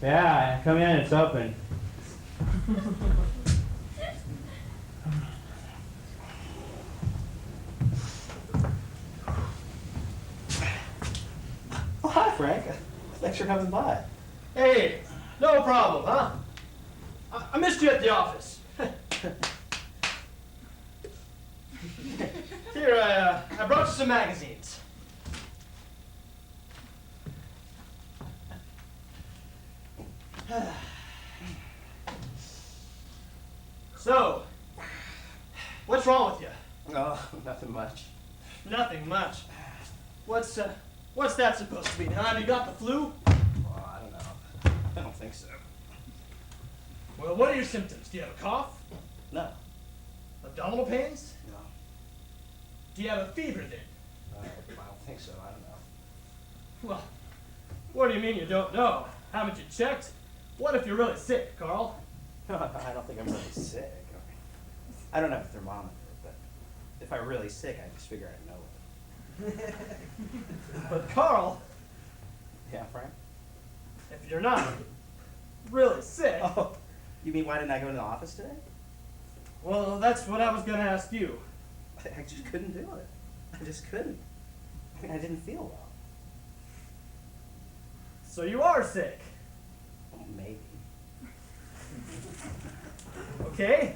Yeah, come in, it's open. Oh, hi, Frank. Thanks for coming by. Hey, no problem, huh? I missed you at the office. Here, I brought you some magazines. So, what's wrong with you? Oh, nothing much. Nothing much. What's that supposed to be? Huh? Have you got the flu? Well, I don't know. I don't think so. Well, what are your symptoms? Do you have a cough? No. Abdominal pains? No. Do you have a fever then? I don't think so. I don't know. Well, what do you mean you don't know? Haven't you checked? What if you're really sick, Carl? I don't think I'm really sick. I don't have a thermometer, but if I'm really sick, I just figure I'd know it. But Carl, Yeah, Frank? if you're not really sick, Oh, you mean why didn't I go to the office today? well, that's what I was going to ask you. I just couldn't do it. I just couldn't. I mean, I didn't feel well. So you are sick. Well, maybe. Okay.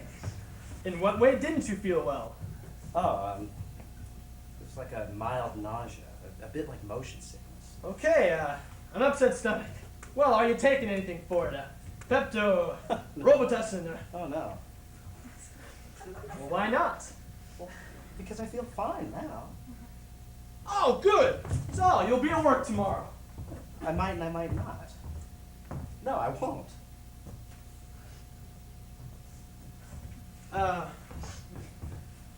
In what way didn't you feel well? Oh, it was like a mild nausea, a bit like motion sickness. Okay, an upset stomach. Well, are you taking anything for it? Pepto, Robitussin? Oh, no. Well, why not? Well, because I feel fine now. Oh, good. So, you'll be at work tomorrow. I might and I might not. No, I won't.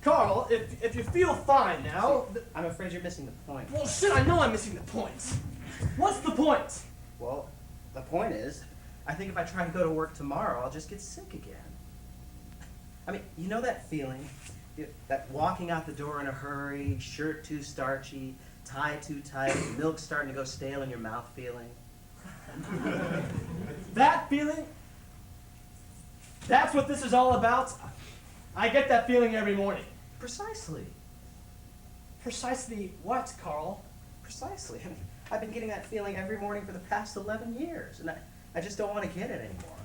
Carl, if you feel fine now... I'm afraid you're missing the point. Well, shit, I know I'm missing the point. What's the point? Well, the point is, I think if I try to go to work tomorrow, I'll just get sick again. I mean, you know that feeling? That walking out the door in a hurry, shirt too starchy, tie too tight, milk starting to go stale in your mouth feeling? That feeling? That's what this is all about? I get that feeling every morning. Precisely. Precisely what, Carl? Precisely. I mean, I've been getting that feeling every morning for the past 11 years, and I just don't want to get it anymore.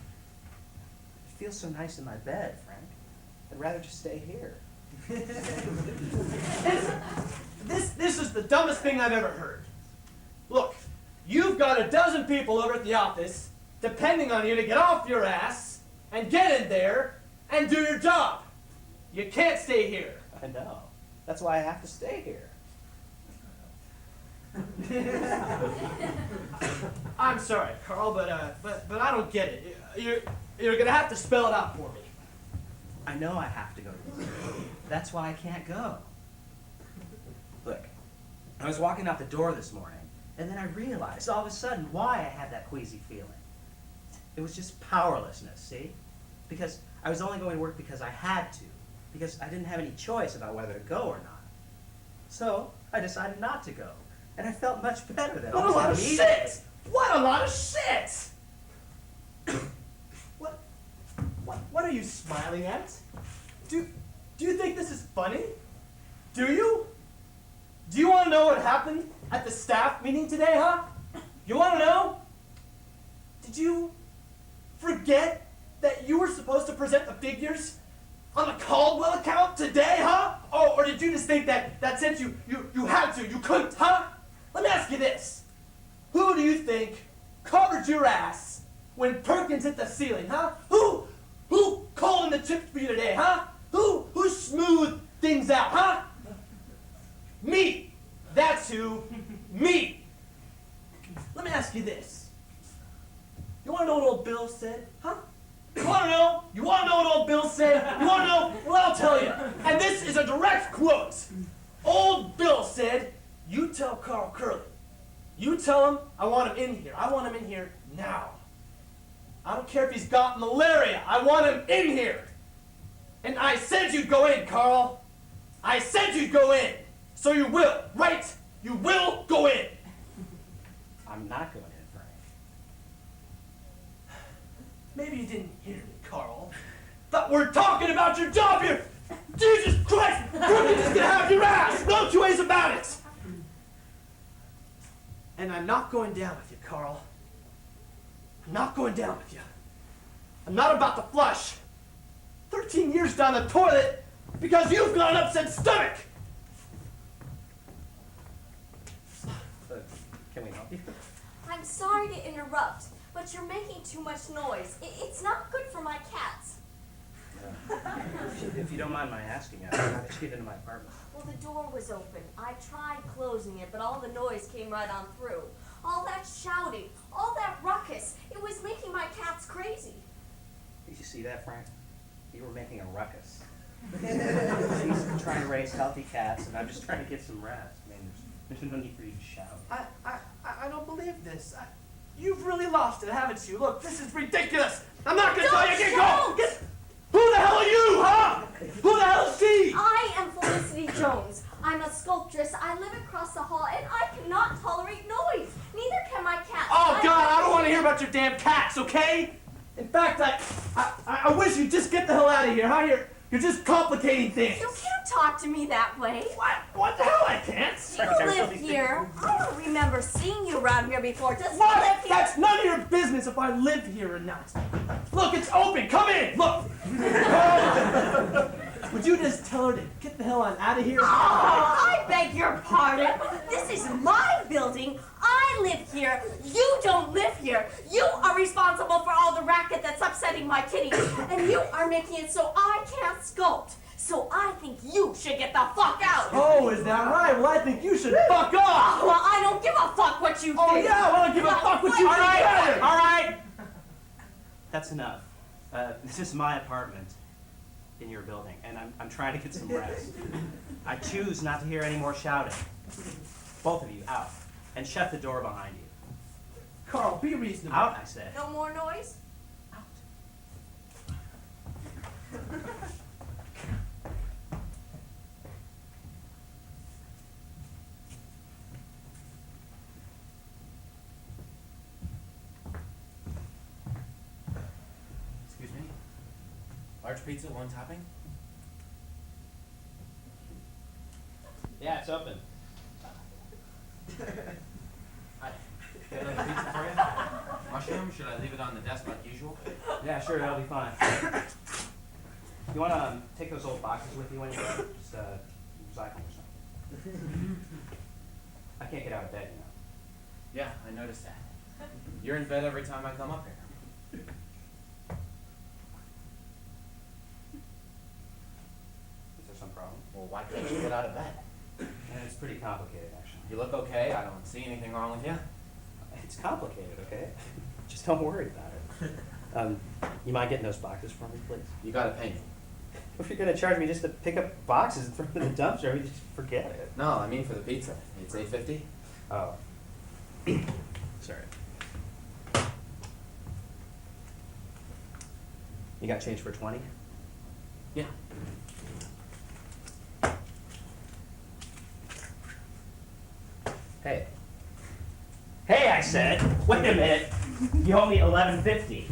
It feels so nice in my bed, Frank. I'd rather just stay here. This is the dumbest thing I've ever heard. Look, you've got a dozen people over at the office depending on you to get off your ass and get in there and do your job. You can't stay here. I know. That's why I have to stay here. I'm sorry, Carl, but I don't get it. You're gonna have to spell it out for me. I know I have to go to work. That's why I can't go. Look, I was walking out the door this morning, and then I realized all of a sudden why I had that queasy feeling. It was just powerlessness, see? Because I was only going to work because I had to, because I didn't have any choice about whether to go or not. So I decided not to go, and I felt much better than What a lot of shit! What a lot of shit! What are you smiling at? Do you think this is funny? Do you? Do you want to know what happened at the staff meeting today, huh? You want to know? Did you forget that you were supposed to present the figures on the Caldwell account today, huh? Oh, or did you just think that since you had to, you couldn't, huh? Let me ask you this. Who do you think covered your ass when Perkins hit the ceiling, huh? Who called in the chips for you today, huh? Who smoothed things out, huh? Me. That's who. Me. Let me ask you this. You want to know what old Bill said, huh? You want to know? You want to know what old Bill said? You want to know? Well, I'll tell you. And this is a direct quote. Old Bill said, you tell Carl Curley. You tell him I want him in here. I want him in here now. I don't care if he's got malaria. I want him in here. And I said you'd go in, Carl. I said you'd go in. So you will, right? You will go in. I'm not going in, Frank. maybe you didn't hear me, Carl. Thought we're talking about your job here. Jesus Christ! Crooked is gonna have your ass! No two ways about it! And I'm not going down with you, Carl. I'm not going down with you. I'm not about to flush 13 years down the toilet because you've got an upset stomach! Can we help you? I'm sorry to interrupt, but you're making too much noise. It's not good for my cats. If you don't mind my asking, how did you get into my apartment? Well, the door was open. I tried closing it, but all the noise came right on through. All that shouting, all that ruckus, it was making my cats crazy. Did you see that, Frank? You were making a ruckus. She's trying to raise healthy cats, and I'm just trying to get some rest. I mean, there's no need for you to shout. I don't believe this. You've really lost it, haven't you? Look, this is ridiculous. I'm not gonna tell you again. Go! Who the hell are you, huh? Who the hell is she? I am Felicity Jones. I'm a sculptress. I live across the hall, and I cannot tolerate noise. Neither can my cats. Oh, God, I don't want to hear about your damn cats, okay? In fact, I wish you'd just get the hell out of here, huh? You're just complicating things. You can't talk to me that way. What the hell? I can't. You live here. I don't remember seeing you around here before. Does What? you live here? That's none of your business if I live here or not. Look, it's open. Come in. Look. Would you just tell her to get the hell on out of here? Oh, I beg your pardon. This is my building. I live here. You don't live here. You are responsible for all the racket that's upsetting my kitties. And you are making it so I can't sculpt. So I think you should get the fuck out. Oh, is that right? Well, I think you should fuck off. Well, I don't give a fuck what you think. Oh, yeah, well, I don't give a fuck what you All think right, either. all right. That's enough. This is my apartment in your building, and I'm trying to get some rest. I choose not to hear any more shouting. Both of you, out. And shut the door behind you. Carl, be reasonable. Out, I said. No more noise? Out. Excuse me? Large pizza, one topping? Yeah, it's open. Hi. Get another pizza for you? Mushroom? Should I leave it on the desk like usual? Yeah, sure, that'll be fine. You want to take those old boxes with you when you go? Just recycle or something. I can't get out of bed, you know. Yeah, I noticed that. You're in bed every time I come up here. Is there some problem? Well, why can't you get out of bed? Yeah, it's pretty complicated, actually. You look okay. I don't see anything wrong with you. It's complicated, okay? Just don't worry about it. You mind getting those boxes for me, please? You gotta pay me. If you're gonna charge me just to pick up boxes and throw them in the dumpster, just forget it. No, I mean for the pizza. It's $8.50. Oh. Sorry. You got change for 20? Yeah. Hey. Hey, I said. Wait a minute. You owe me $11.50.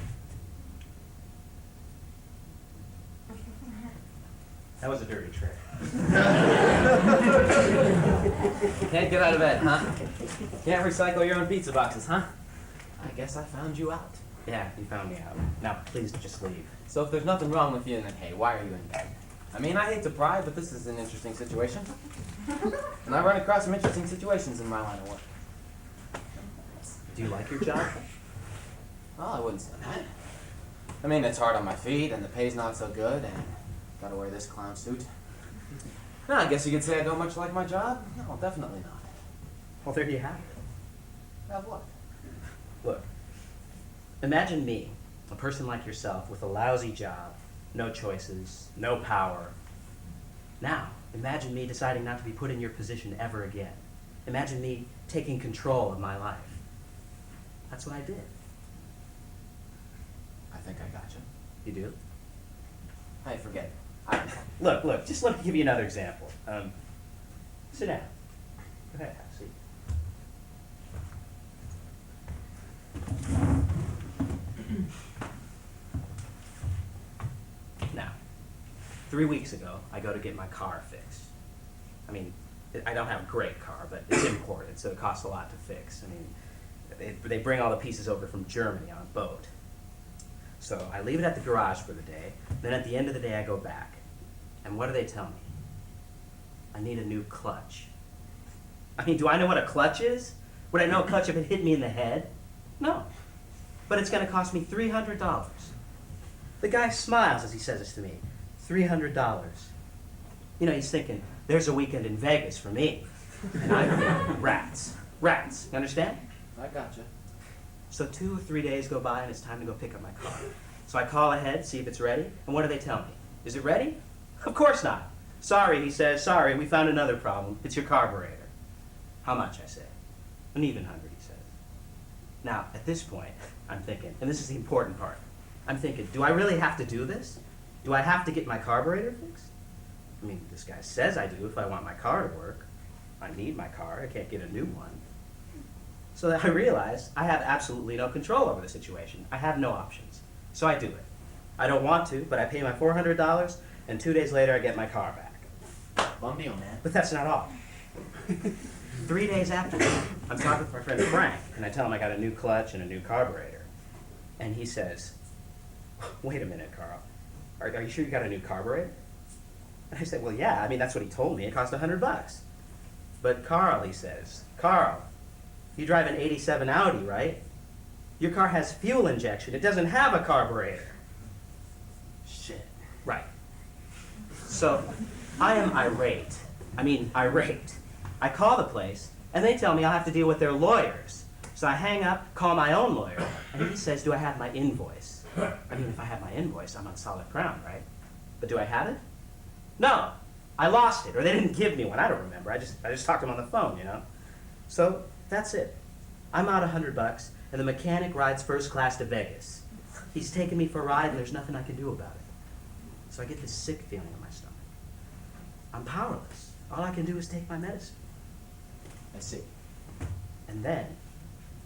That was a dirty trick. Can't get out of bed, huh? Can't recycle your own pizza boxes, huh? I guess I found you out. Yeah, you found me out. Now, please just leave. So if there's nothing wrong with you, then hey, why are you in bed? I mean, I hate to pry, but this is an interesting situation. And I run across some interesting situations in my line of work. Do you like your job? Well, I wouldn't say that. I mean, it's hard on my feet, and the pay's not so good, and gotta wear this clown suit. No, I guess you could say I don't much like my job. No, definitely not. Well, there you have it. Have what? Look, imagine me, a person like yourself, with a lousy job, no choices, no power. Now, imagine me deciding not to be put in your position ever again. Imagine me taking control of my life. That's what I did. I think I got you. You do? Hey, forget it. I don't know. Look, just let me give you another example. Sit down. Go ahead, have a seat. 3 weeks ago, I go to get my car fixed. I mean, I don't have a great car, but it's imported, so it costs a lot to fix. I mean, they bring all the pieces over from Germany on a boat. So I leave it at the garage for the day. Then at the end of the day, I go back. And what do they tell me? I need a new clutch. I mean, do I know what a clutch is? Would I know a clutch if it hit me in the head? No. But it's going to cost me $300. The guy smiles as he says this to me. $300. You know, he's thinking, there's a weekend in Vegas for me. And I'm thinking, rats. Rats. You understand? I gotcha. So 2 or 3 days go by and it's time to go pick up my car. So I call ahead, see if it's ready, and what do they tell me? Is it ready? Of course not. Sorry, he says, sorry, we found another problem. It's your carburetor. How much, I say. An even $100, he says. Now, at this point, I'm thinking, and this is the important part, I'm thinking, do I really have to do this? Do I have to get my carburetor fixed? I mean, this guy says I do if I want my car to work. I need my car, I can't get a new one. So then I realize I have absolutely no control over the situation. I have no options. So I do it. I don't want to, but I pay my $400, and 2 days later I get my car back. Bum deal, man. But that's not all. 3 days after that, I'm talking with my friend Frank, and I tell him I got a new clutch and a new carburetor. And he says, wait a minute, Carl. Are you sure you got a new carburetor? And I said, well, yeah. I mean, that's what he told me. It cost $100. But Carl, he says, Carl, you drive an '87 Audi, right? Your car has fuel injection. It doesn't have a carburetor. Shit. Right. So I am irate. I mean, irate. I call the place, and they tell me I'll have to deal with their lawyers. So I hang up, call my own lawyer, and he says, do I have my invoice? I mean, if I have my invoice, I'm on solid ground, right? But do I have it? No. I lost it, or they didn't give me one. I don't remember. I just talked to them on the phone, you know? So that's it. I'm out $100, and the mechanic rides first class to Vegas. He's taking me for a ride, and there's nothing I can do about it. So I get this sick feeling in my stomach. I'm powerless. All I can do is take my medicine. I see. And then,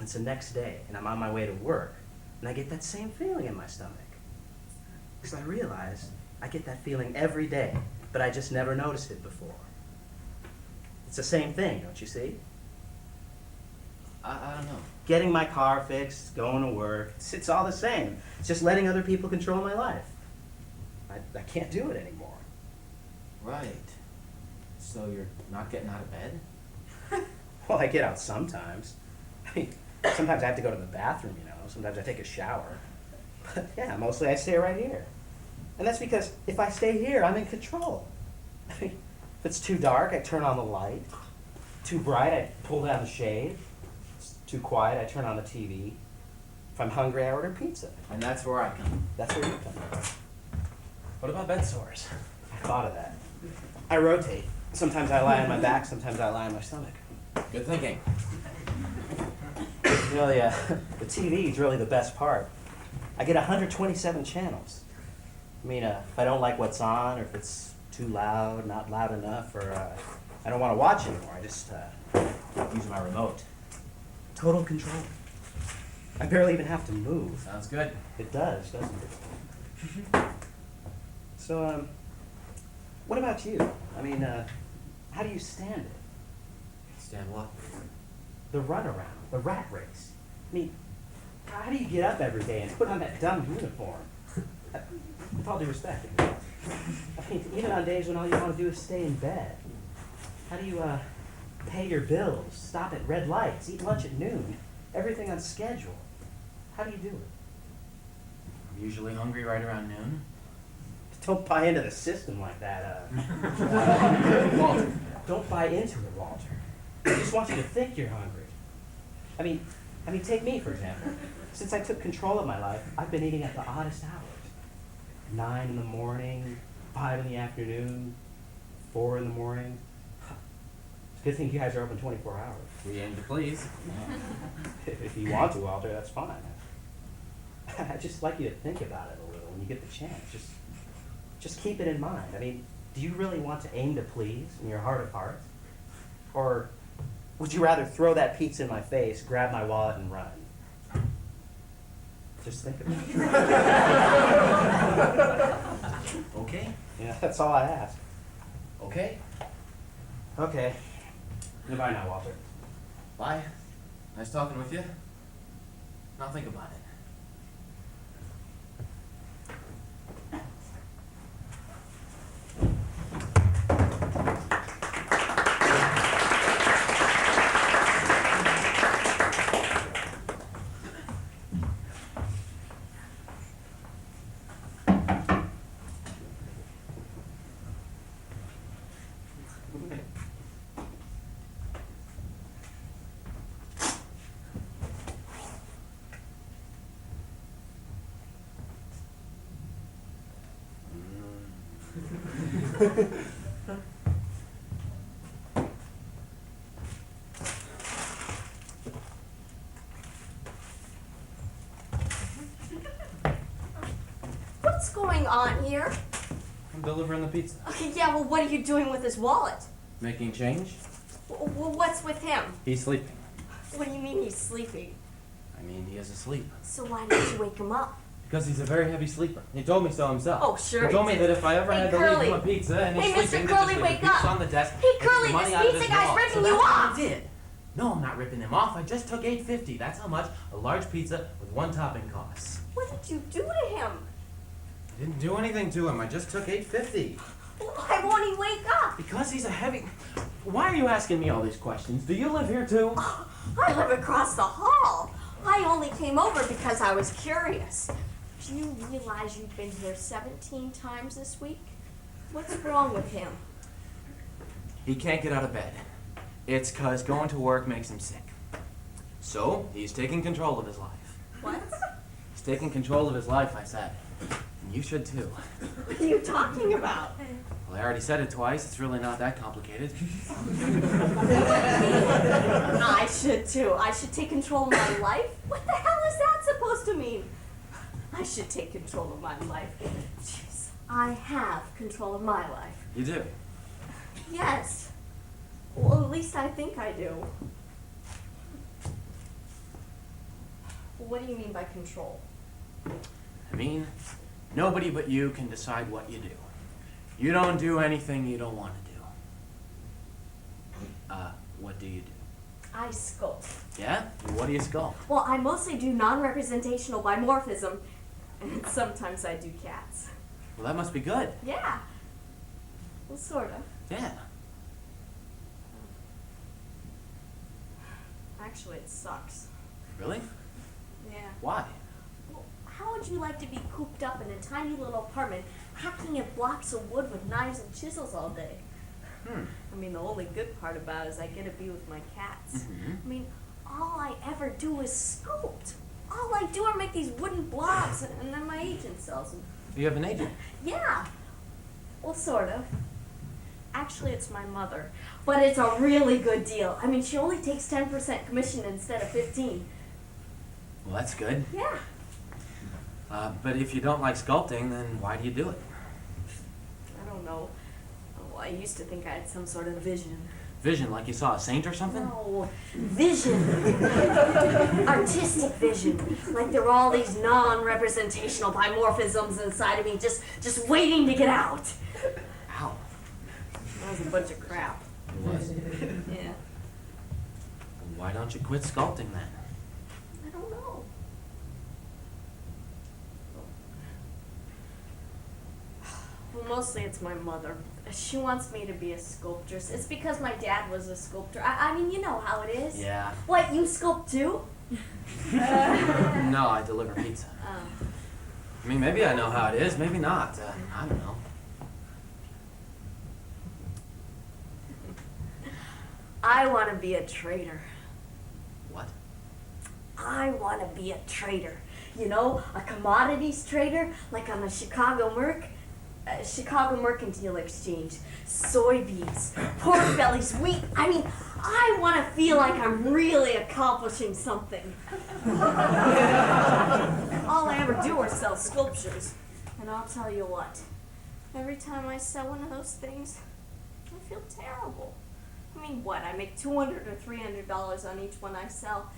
it's the next day, and I'm on my way to work, and I get that same feeling in my stomach. Because I realize I get that feeling every day, but I just never noticed it before. It's the same thing, don't you see? I don't know. Getting my car fixed, going to work, it's all the same. It's just letting other people control my life. I can't do it anymore. Right. So you're not getting out of bed? Well, I get out sometimes. I mean, sometimes I have to go to the bathroom, you know. Sometimes I take a shower. But yeah, mostly I stay right here. And that's because if I stay here, I'm in control. I mean, if it's too dark, I turn on the light. Too bright, I pull down the shade. It's too quiet, I turn on the TV. If I'm hungry, I order pizza. And that's where I come. That's where you come. What about bed sores? I thought of that. I rotate. Sometimes I lie on my back, sometimes I lie on my stomach. Good thinking. You know, the TV is really the best part. I get 127 channels. I mean, if I don't like what's on, or if it's too loud, not loud enough, or I don't want to watch anymore, I just use my remote. Total control. I barely even have to move. Sounds good. It does, doesn't it? So, what about you? I mean, how do you stand it? Stand what? The runaround, the rat race. I mean, how do you get up every day and put on that dumb uniform? With all due respect. I mean, even on days when all you want to do is stay in bed. How do you pay your bills, stop at red lights, eat lunch at noon, everything on schedule? How do you do it? I'm usually hungry right around noon. Don't buy into the system like that. Walter, don't buy into it, Walter. I just want you to think you're hungry. I mean, take me, for example. Since I took control of my life, I've been eating at the oddest hours. 9 in the morning, 5 in the afternoon, 4 in the morning. It's a good thing you guys are open 24 hours. We aim to please. If you want to, Walter, that's fine. I'd just like you to think about it a little when you get the chance. Just keep it in mind. I mean, do you really want to aim to please in your heart of hearts? Or would you rather throw that pizza in my face, grab my wallet, and run? Just think about it. Okay. Yeah. That's all I ask. Okay. Okay. Goodbye now, Walter. Bye. Nice talking with you. Now think about it. What's going on here? I'm delivering the pizza. Okay, yeah, well, what are you doing with his wallet? Making change? Well, what's with him? He's sleeping. What do you mean he's sleeping? I mean, he is asleep. So why didn't you wake him up? Because he's a very heavy sleeper. He told me so himself. Oh, sure He told he me did. that if I ever Hey, had to Curly. leave him a pizza and he's Hey, Mr. sleeping, Curly, to just leave wake the pizza up. on the desk. Hey, and take Curly, the money this out of pizza his guy's wallet. ripping So you that's off. what I did. No, I'm not ripping him off. I just took $8.50. That's how much a large pizza with one topping costs. What did you do to him? I didn't do anything to him. I just took $8.50. Why won't he wake up? Because he's a heavy... Why are you asking me all these questions? Do you live here too? I live across the hall. I only came over because I was curious. Do you realize you've been here 17 times this week? What's wrong with him? He can't get out of bed. It's 'cause going to work makes him sick. So, he's taking control of his life. What? He's taking control of his life, I said. And you should too. What are you talking about? Well, I already said it twice. It's really not that complicated. I should too. I should take control of my life? What the hell is that supposed to mean? I should take control of my life. Jeez, I have control of my life. You do? Yes. Well, at least I think I do. What do you mean by control? I mean, nobody but you can decide what you do. You don't do anything you don't want to do. What do you do? I sculpt. Yeah? What do you sculpt? Well, I mostly do non-representational dimorphism, and sometimes I do cats. Well, that must be good. Yeah. Well, sort of. Yeah. Actually, it sucks. Really? Yeah. Why? Well, how would you like to be cooped up in a tiny little apartment, hacking at blocks of wood with knives and chisels all day? I mean, the only good part about it is I get to be with my cats. Mhm. I mean, all I ever do is sculpt. All I do are make these wooden blocks, and then my agent sells them. You have an agent? Yeah. Well, sort of. Actually, it's my mother. But it's a really good deal. I mean, she only takes 10% commission instead of 15. Well, that's good. Yeah. But if you don't like sculpting, then why do you do it? I don't know. Oh, I used to think I had some sort of vision. Vision, like you saw a saint or something? No, vision. Artistic vision. Like there were all these non-representational dimorphisms inside of me just waiting to get out. Ow. That was a bunch of crap. It was. Yeah. Why don't you quit sculpting then? I don't know. Well, mostly it's my mother. She wants me to be a sculptress. It's because my dad was a sculptor. I mean, you know how it is. Yeah. What, you sculpt too? No, I deliver pizza. Oh. I mean, maybe I know how it is, maybe not. I don't know. I want to be a trader. What? I want to be a trader. You know, a commodities trader, like on the Chicago Mercantile Exchange. Soybeans, pork bellies, wheat. I mean, I want to feel like I'm really accomplishing something. All I ever do is sell sculptures. And I'll tell you what, every time I sell one of those things, I feel terrible. I mean, what? I make $200 or $300 on each one I sell.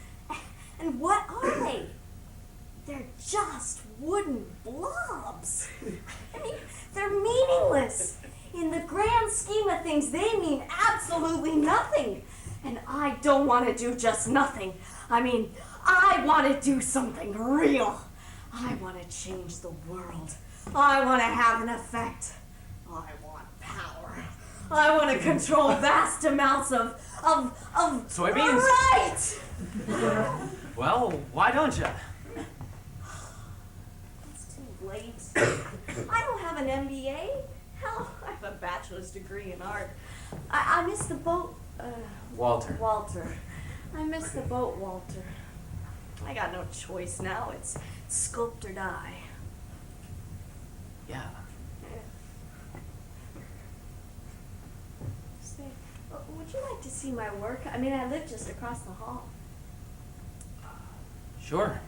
And what are they? They're just wooden blobs. I mean, they're meaningless. things they mean absolutely nothing. And I don't want to do just nothing. I mean, I want to do something real. I want to change the world. I want to have an effect. I want power. I want to control vast amounts of Soybeans? Right! Well, why don't you? It's too late. I don't have an MBA. Hell, I have a bachelor's degree in art. I missed the boat. Walter. Walter. I missed the boat, Walter. I got no choice now. It's sculpt or die. Yeah. Say, would you like to see my work? I mean, I live just across the hall. Sure.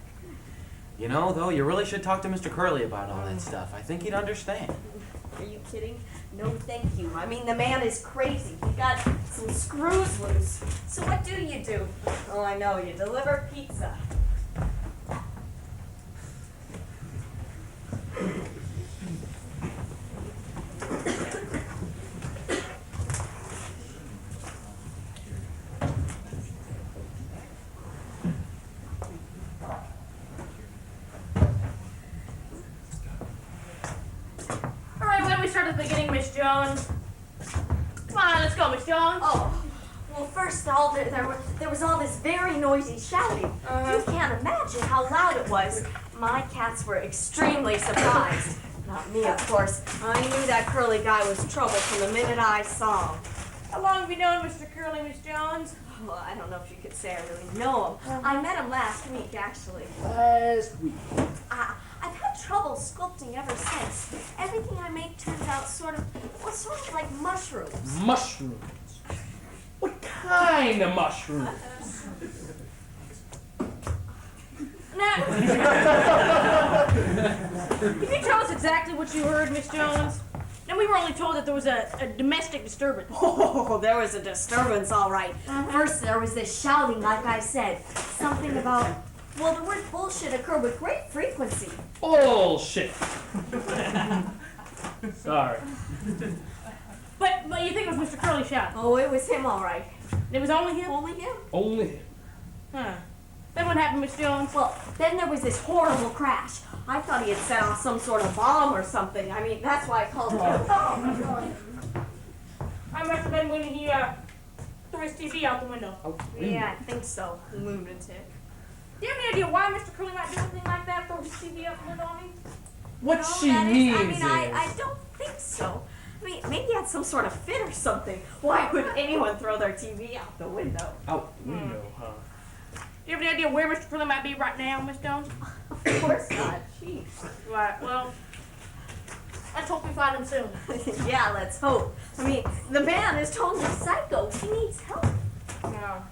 You know, though, you really should talk to Mr. Curley about all that stuff. I think he'd understand. Are you kidding? No, thank you. I mean, the man is crazy. He got some screws loose. So what do you do? Oh, I know. You deliver pizza. Start at the beginning, Miss Jones. Come on, let's go, Miss Jones. Oh, well, first there was all this very noisy shouting. You can't imagine how loud it was. My cats were extremely surprised. Not me, of course. I knew that curly guy was trouble from the minute I saw him. How long have you known Mr. Curley, Miss Jones? Well, I don't know if you could say I really know him. I met him last week, actually. Last week. I've had trouble sculpting ever since. Everything I make turns out sort of like mushrooms. Mushrooms? What kind of mushrooms? Now, can you tell us exactly what you heard, Miss Jones? And we were only told that there was a domestic disturbance. Oh, there was a disturbance, all right. First, there was this shouting, like I said. Something about, well, the word bullshit occurred with great frequency. Bullshit. Sorry. But you think it was Mr. Curley shouting? Oh, it was him, all right. It was only him? Only him. Only him. Huh. Then what happened, Miss Jones? Well, then there was this horrible crash. I thought he had set off some sort of bomb or something. I mean, that's why I called him. I must have been when he threw his TV out the window. Yeah, I think so. Lunatic. Do you have any idea why Mr. Curley might do anything like that? Throw his TV out the window on me? What No, she that is- means I don't think so. I mean, maybe he had some sort of fit or something. Why would anyone throw their TV out the window? out the window, huh? Do you have any idea where Mr. Curley might be right now, Miss Jones? Of course not. Jeez. Right, well, let's hope we find him soon. Yeah, let's hope. I mean, the man is totally psycho. He needs help. No,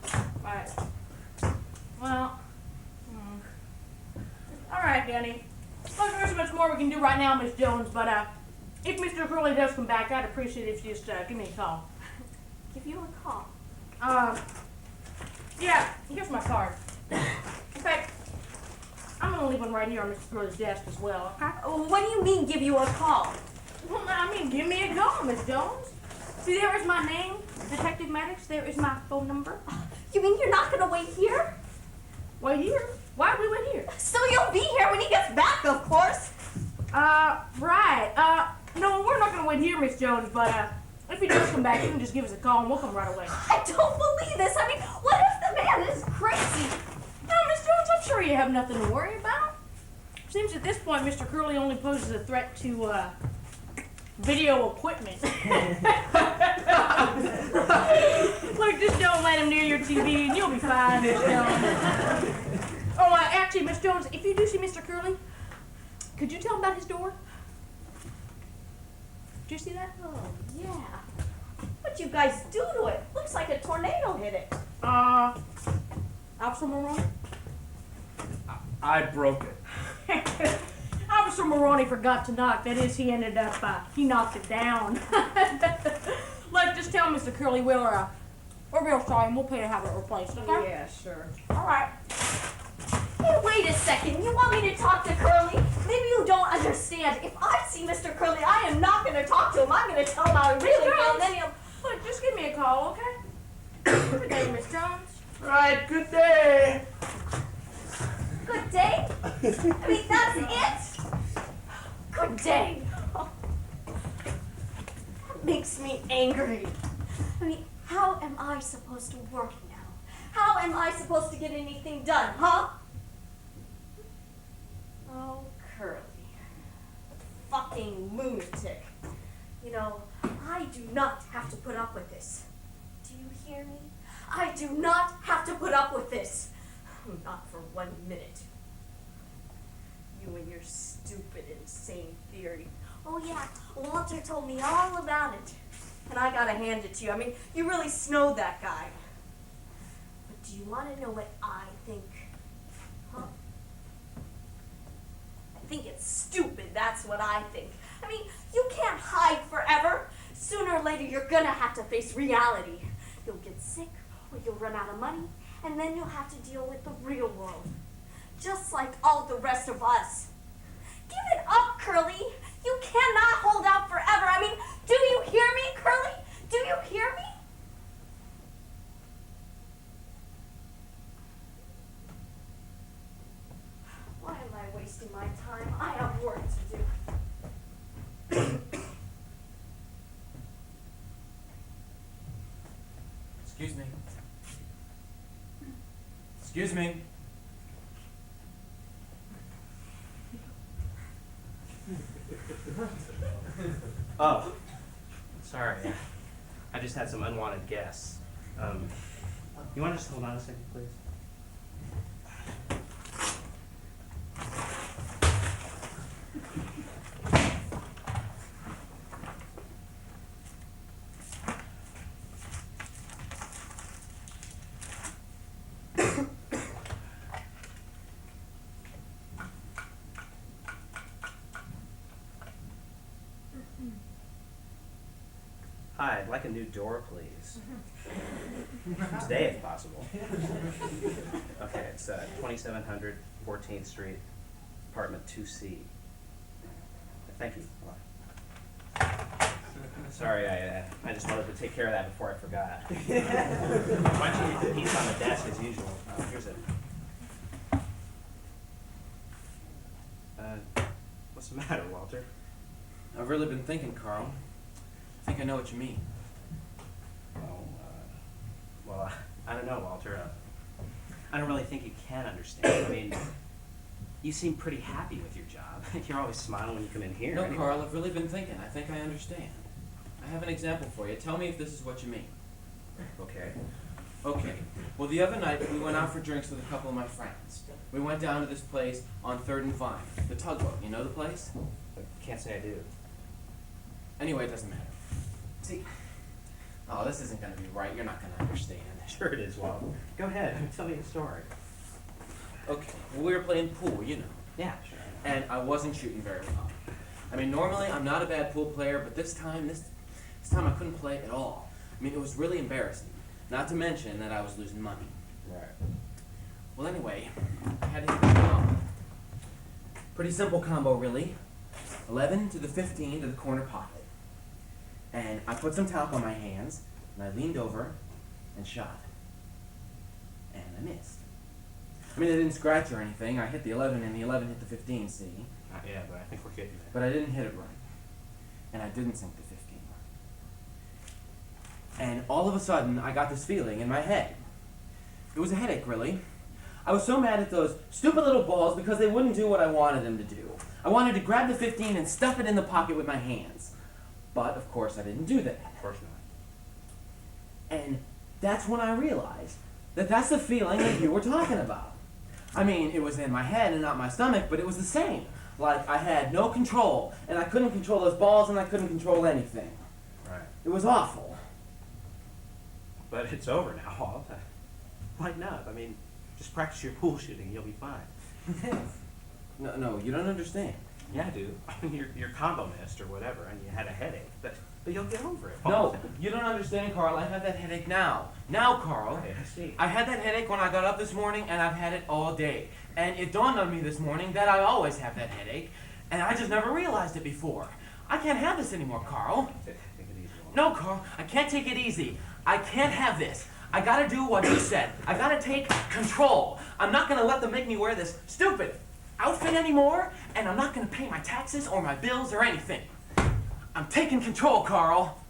right. Well, all right, Danny. Well, there's so much more we can do right now, Miss Jones, but if Mr. Curley does come back, I'd appreciate it if you just give me a call. Give you a call. Yeah, here's my card. In fact, I'm gonna leave one right here on Mr. Curley's desk as well, okay? What do you mean, give you a call? Well, I mean, give me a call, Miss Jones. See, there is my name, Detective Maddox. There is my phone number. You mean you're not gonna wait here? Wait here? Why would we wait here? So you'll be here when he gets back, of course. Right. No, we're not gonna wait here, Miss Jones, but, if he does come back, you can just give us a call and we'll come right away. I don't believe this. I mean, what if the man is crazy? No, Miss Jones, I'm sure you have nothing to worry about. Seems at this point, Mr. Curley only poses a threat to, video equipment. Look, just don't let him near your TV and you'll be fine, Miss Jones. Oh, actually, Miss Jones, if you do see Mr. Curley, could you tell him about his door? Did you see that? Oh, yeah. What'd you guys do to it? Looks like a tornado hit it. Officer Maroney? I broke it. Officer Maroney forgot to knock. That is, he ended up, he knocked it down. Look, just tell Mr. Curley we're real sorry and we'll pay to have it replaced, okay? Yeah, sure. All right. Hey, wait a second. You want me to talk to Curly? Maybe you don't understand. If I see Mr. Curly, I am not going to talk to him. I'm going to tell him how I really feel, and then he'll... just give me a call, okay? Good day, Miss Jones. Right, good day. Good day? I mean, that's it? Good day. That makes me angry. I mean, how am I supposed to work now? How am I supposed to get anything done, huh? Oh, Curly. Fucking lunatic. You know, I do not have to put up with this. Do you hear me? I do not have to put up with this. Not for 1 minute. You and your stupid, insane theory. Oh yeah, Walter told me all about it. And I gotta hand it to you. I mean, you really snowed that guy. But do you want to know what I think? Huh? I think it's stupid, that's what I think. I mean, you can't hide forever. Sooner or later, you're gonna have to face reality. You'll get sick, or you'll run out of money, and then you'll have to deal with the real world. Just like all the rest of us. Give it up, Curly. You cannot hold out forever. I mean, do you hear me, Curly? Do you hear me? Why am I wasting my time? I have work to do. Excuse me. Excuse me. Oh, sorry. I just had some unwanted guests. You want to just hold on a second, please? Hi, I'd like a new door, please. Today, if possible. Okay, it's 2700 14th Street, apartment 2C. Thank you. Sorry, I just wanted to take care of that before I forgot. Why don't you leave the piece on the desk as usual? Here's it. What's the matter, Walter? I've really been thinking, Carl. I think I know what you mean. Well, I don't know, Walter. I don't really think you can understand. I mean, you seem pretty happy with your job. You're always smiling when you come in here. No, Anyway. Carl, I've really been thinking. I think I understand. I have an example for you. Tell me if this is what you mean. Okay. Okay. Well, the other night, we went out for drinks with a couple of my friends. We went down to this place on 3rd and Vine. The Tugboat. You know the place? Can't say I do. Anyway, it doesn't matter. See, oh, this isn't going to be right. You're not going to understand. Sure it is, Walter. Go ahead. Tell me the story. Okay. Well, we were playing pool, you know. Yeah, sure. And I wasn't shooting very well. I mean, normally I'm not a bad pool player, but this time I couldn't play at all. I mean, it was really embarrassing. Not to mention that I was losing money. Right. Well, anyway, I had to hit the combo. Pretty simple combo, really. 11 to the 15 to the corner pocket. And I put some talc on my hands, and I leaned over and shot. And I missed. I mean, I didn't scratch or anything. I hit the 11, and the 11 hit the 15, see? Not yet, but I think we're getting there. But I didn't hit it right. And I didn't sink the 15. And all of a sudden, I got this feeling in my head. It was a headache, really. I was so mad at those stupid little balls because they wouldn't do what I wanted them to do. I wanted to grab the 15 and stuff it in the pocket with my hands. But, of course, I didn't do that. Of course not. And that's when I realized that that's the feeling that you were talking about. I mean, it was in my head and not my stomach, but it was the same. Like I had no control, and I couldn't control those balls, and I couldn't control anything. Right. It was awful. But it's over now, Walt. Lighten up. I mean, just practice your pool shooting. You'll be fine. No, you don't understand. Yeah, I do. I mean, your combo missed or whatever, and you had a headache. But you'll get over it. No, Walt. you don't understand, Carl. I have that headache now. Now, Carl. Okay, I see. I had that headache when I got up this morning, and I've had it all day. And it dawned on me this morning that I always have that headache, and I just never realized it before. I can't have this anymore, Carl. Take it easy, Walt. no, Carl, I can't take it easy. I can't have this. I gotta do what you said. I gotta take control. I'm not gonna let them make me wear this stupid outfit anymore, and I'm not gonna pay my taxes or my bills or anything. I'm taking control, Carl.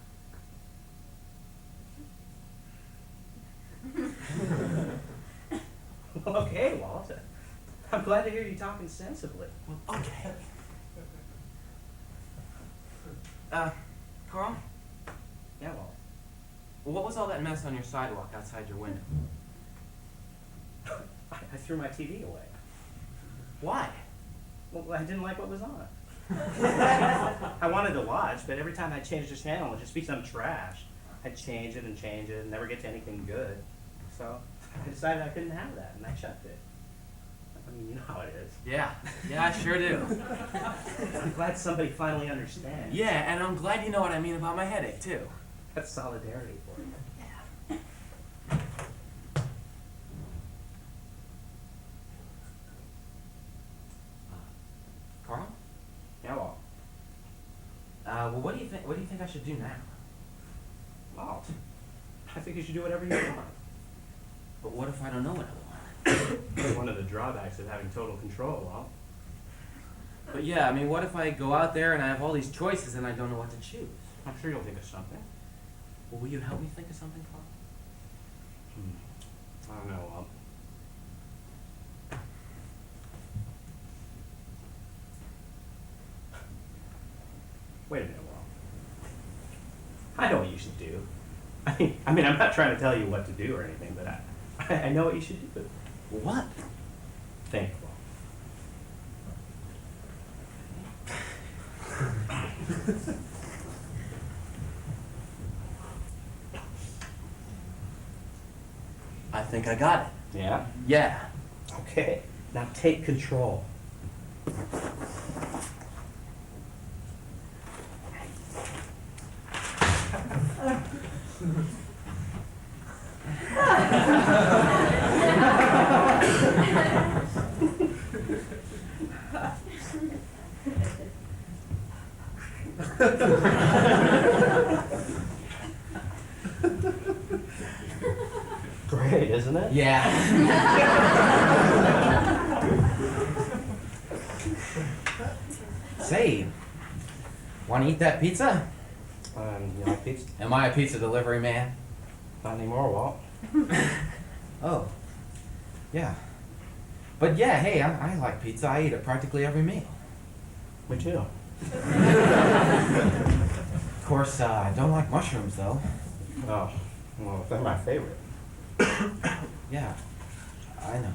Okay, Walt. I'm glad to hear you talking sensibly. Well, okay. Carl, Yeah, Walt. what was all that mess on your sidewalk outside your window? I threw my TV away. Why? Well, I didn't like what was on it. I wanted to watch, but every time I changed the channel, it'd just be some trash. I'd change it and never get to anything good. So I decided I couldn't have that, and I checked it. I mean, you know how it is. Yeah, I sure do. I'm glad somebody finally understands. Yeah, and I'm glad you know what I mean about my headache, too. That's solidarity for you. Carl? Yeah, Walt. Well, what do you think I should do now? Walt, I think you should do whatever you want. But what if I don't know what I want? That's one of the drawbacks of having total control, Walt. But yeah, I mean, what if I go out there and I have all these choices and I don't know what to choose? I'm sure you'll think of something. Well, will you help me think of something, Carl? I don't know, Walt. Wait a minute, Walt. I know what you should do. I mean, I'm not trying to tell you what to do or anything, but I know what you should do. What? Think, Walt. I think I got it. Yeah? Yeah. Okay. Now take control. Great, isn't it? Yeah. Say, want to eat that pizza? You like pizza? Am I a pizza delivery man? Not anymore, Walt. Oh, yeah. But yeah, hey, I like pizza. I eat it practically every meal. Me too. Of course, I don't like mushrooms, though. Oh, well, they're my favorite. Yeah, I know.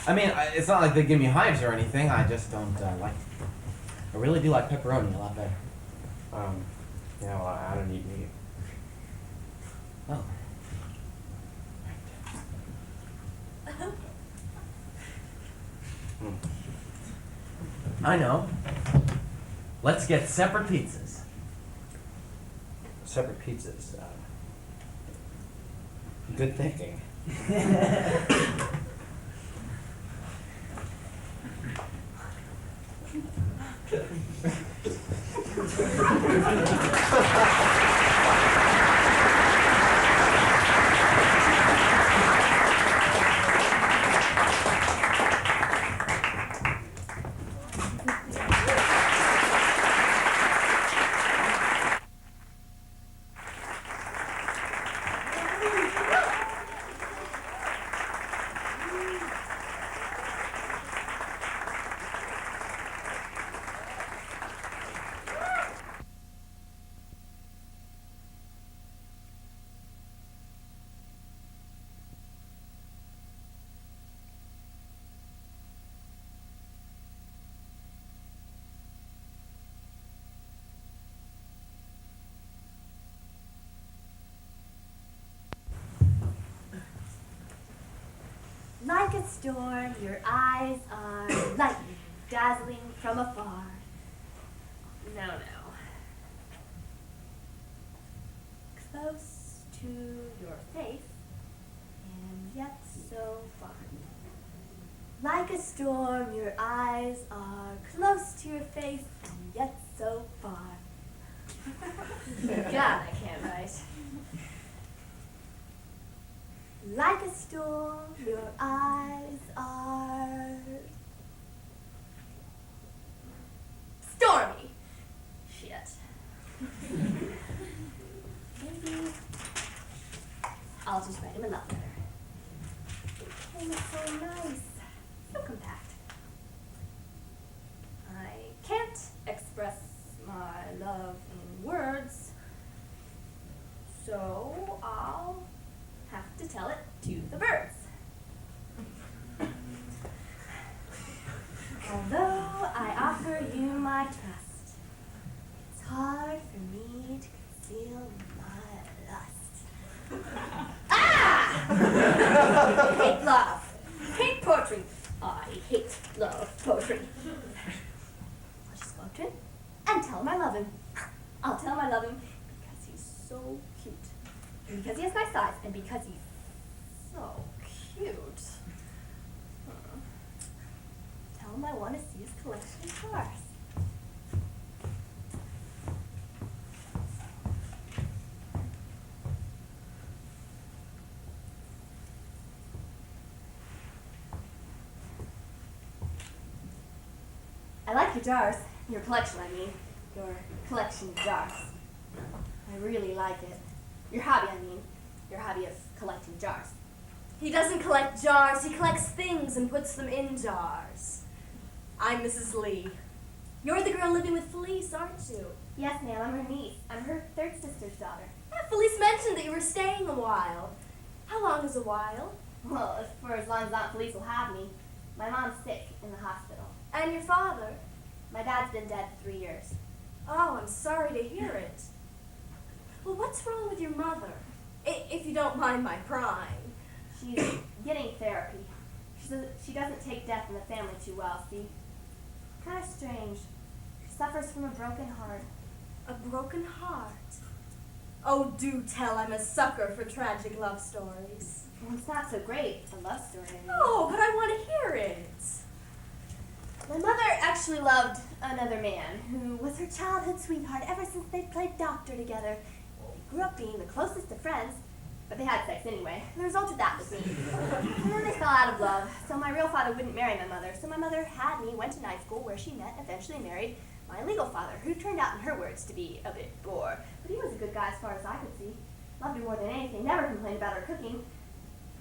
I mean, it's not like they give me hives or anything. I just don't like it. I really do like pepperoni a lot better. Yeah, well, I don't eat meat. Oh. I know. Let's get separate pizzas. Separate pizzas. Good thinking. Like a storm, your eyes are lightning, dazzling from afar. No. Close to your face, and yet so far. Like a storm, your eyes are close to your face, and yet so far. Yeah. storm, your eyes are stormy. Shit. Maybe I'll just write him a love letter. Oh, it's so nice. So compact. I can't express my love in words, so I'll have to tell it to the birds. Although I offer you my trust, it's hard for me to conceal my lust. Ah! Hate love. Hate poetry. I hate love poetry. I'll just go up to him and tell him I love him. I'll tell him I love him because he's so cute. And because he has nice eyes. And because he's so cute. Tell him I want to see his collection of cars. I like your jars. Your collection, I mean. Your collection of jars. I really like it. Your hobby, I mean. Your hobby of collecting jars. He doesn't collect jars, he collects things and puts them in jars. I'm Mrs. Lee. You're the girl living with Felice, aren't you? Yes, ma'am, I'm her niece. I'm her third sister's daughter. Yeah, Felice mentioned that you were staying a while. How long is a while? Well, for as long as Aunt Felice will have me. My mom's sick in the hospital. And your father? My dad's been dead 3 years. Oh, I'm sorry to hear it. Well, what's wrong with your mother? If you don't mind my prying. She's getting therapy. She doesn't take death in the family too well, see? Kind of strange. She suffers from a broken heart. A broken heart? Oh, do tell, I'm a sucker for tragic love stories. Well, it's not so great, a love story. I mean. Oh, but I want to hear it. My mother actually loved another man who was her childhood sweetheart ever since they played doctor together. They grew up being the closest of friends, but they had sex anyway. The result of that was me. And then they fell out of love, so my real father wouldn't marry my mother. So my mother had me, went to night school where she met and eventually married my legal father, who turned out, in her words, to be a bit bore. But he was a good guy as far as I could see. Loved her more than anything, never complained about her cooking.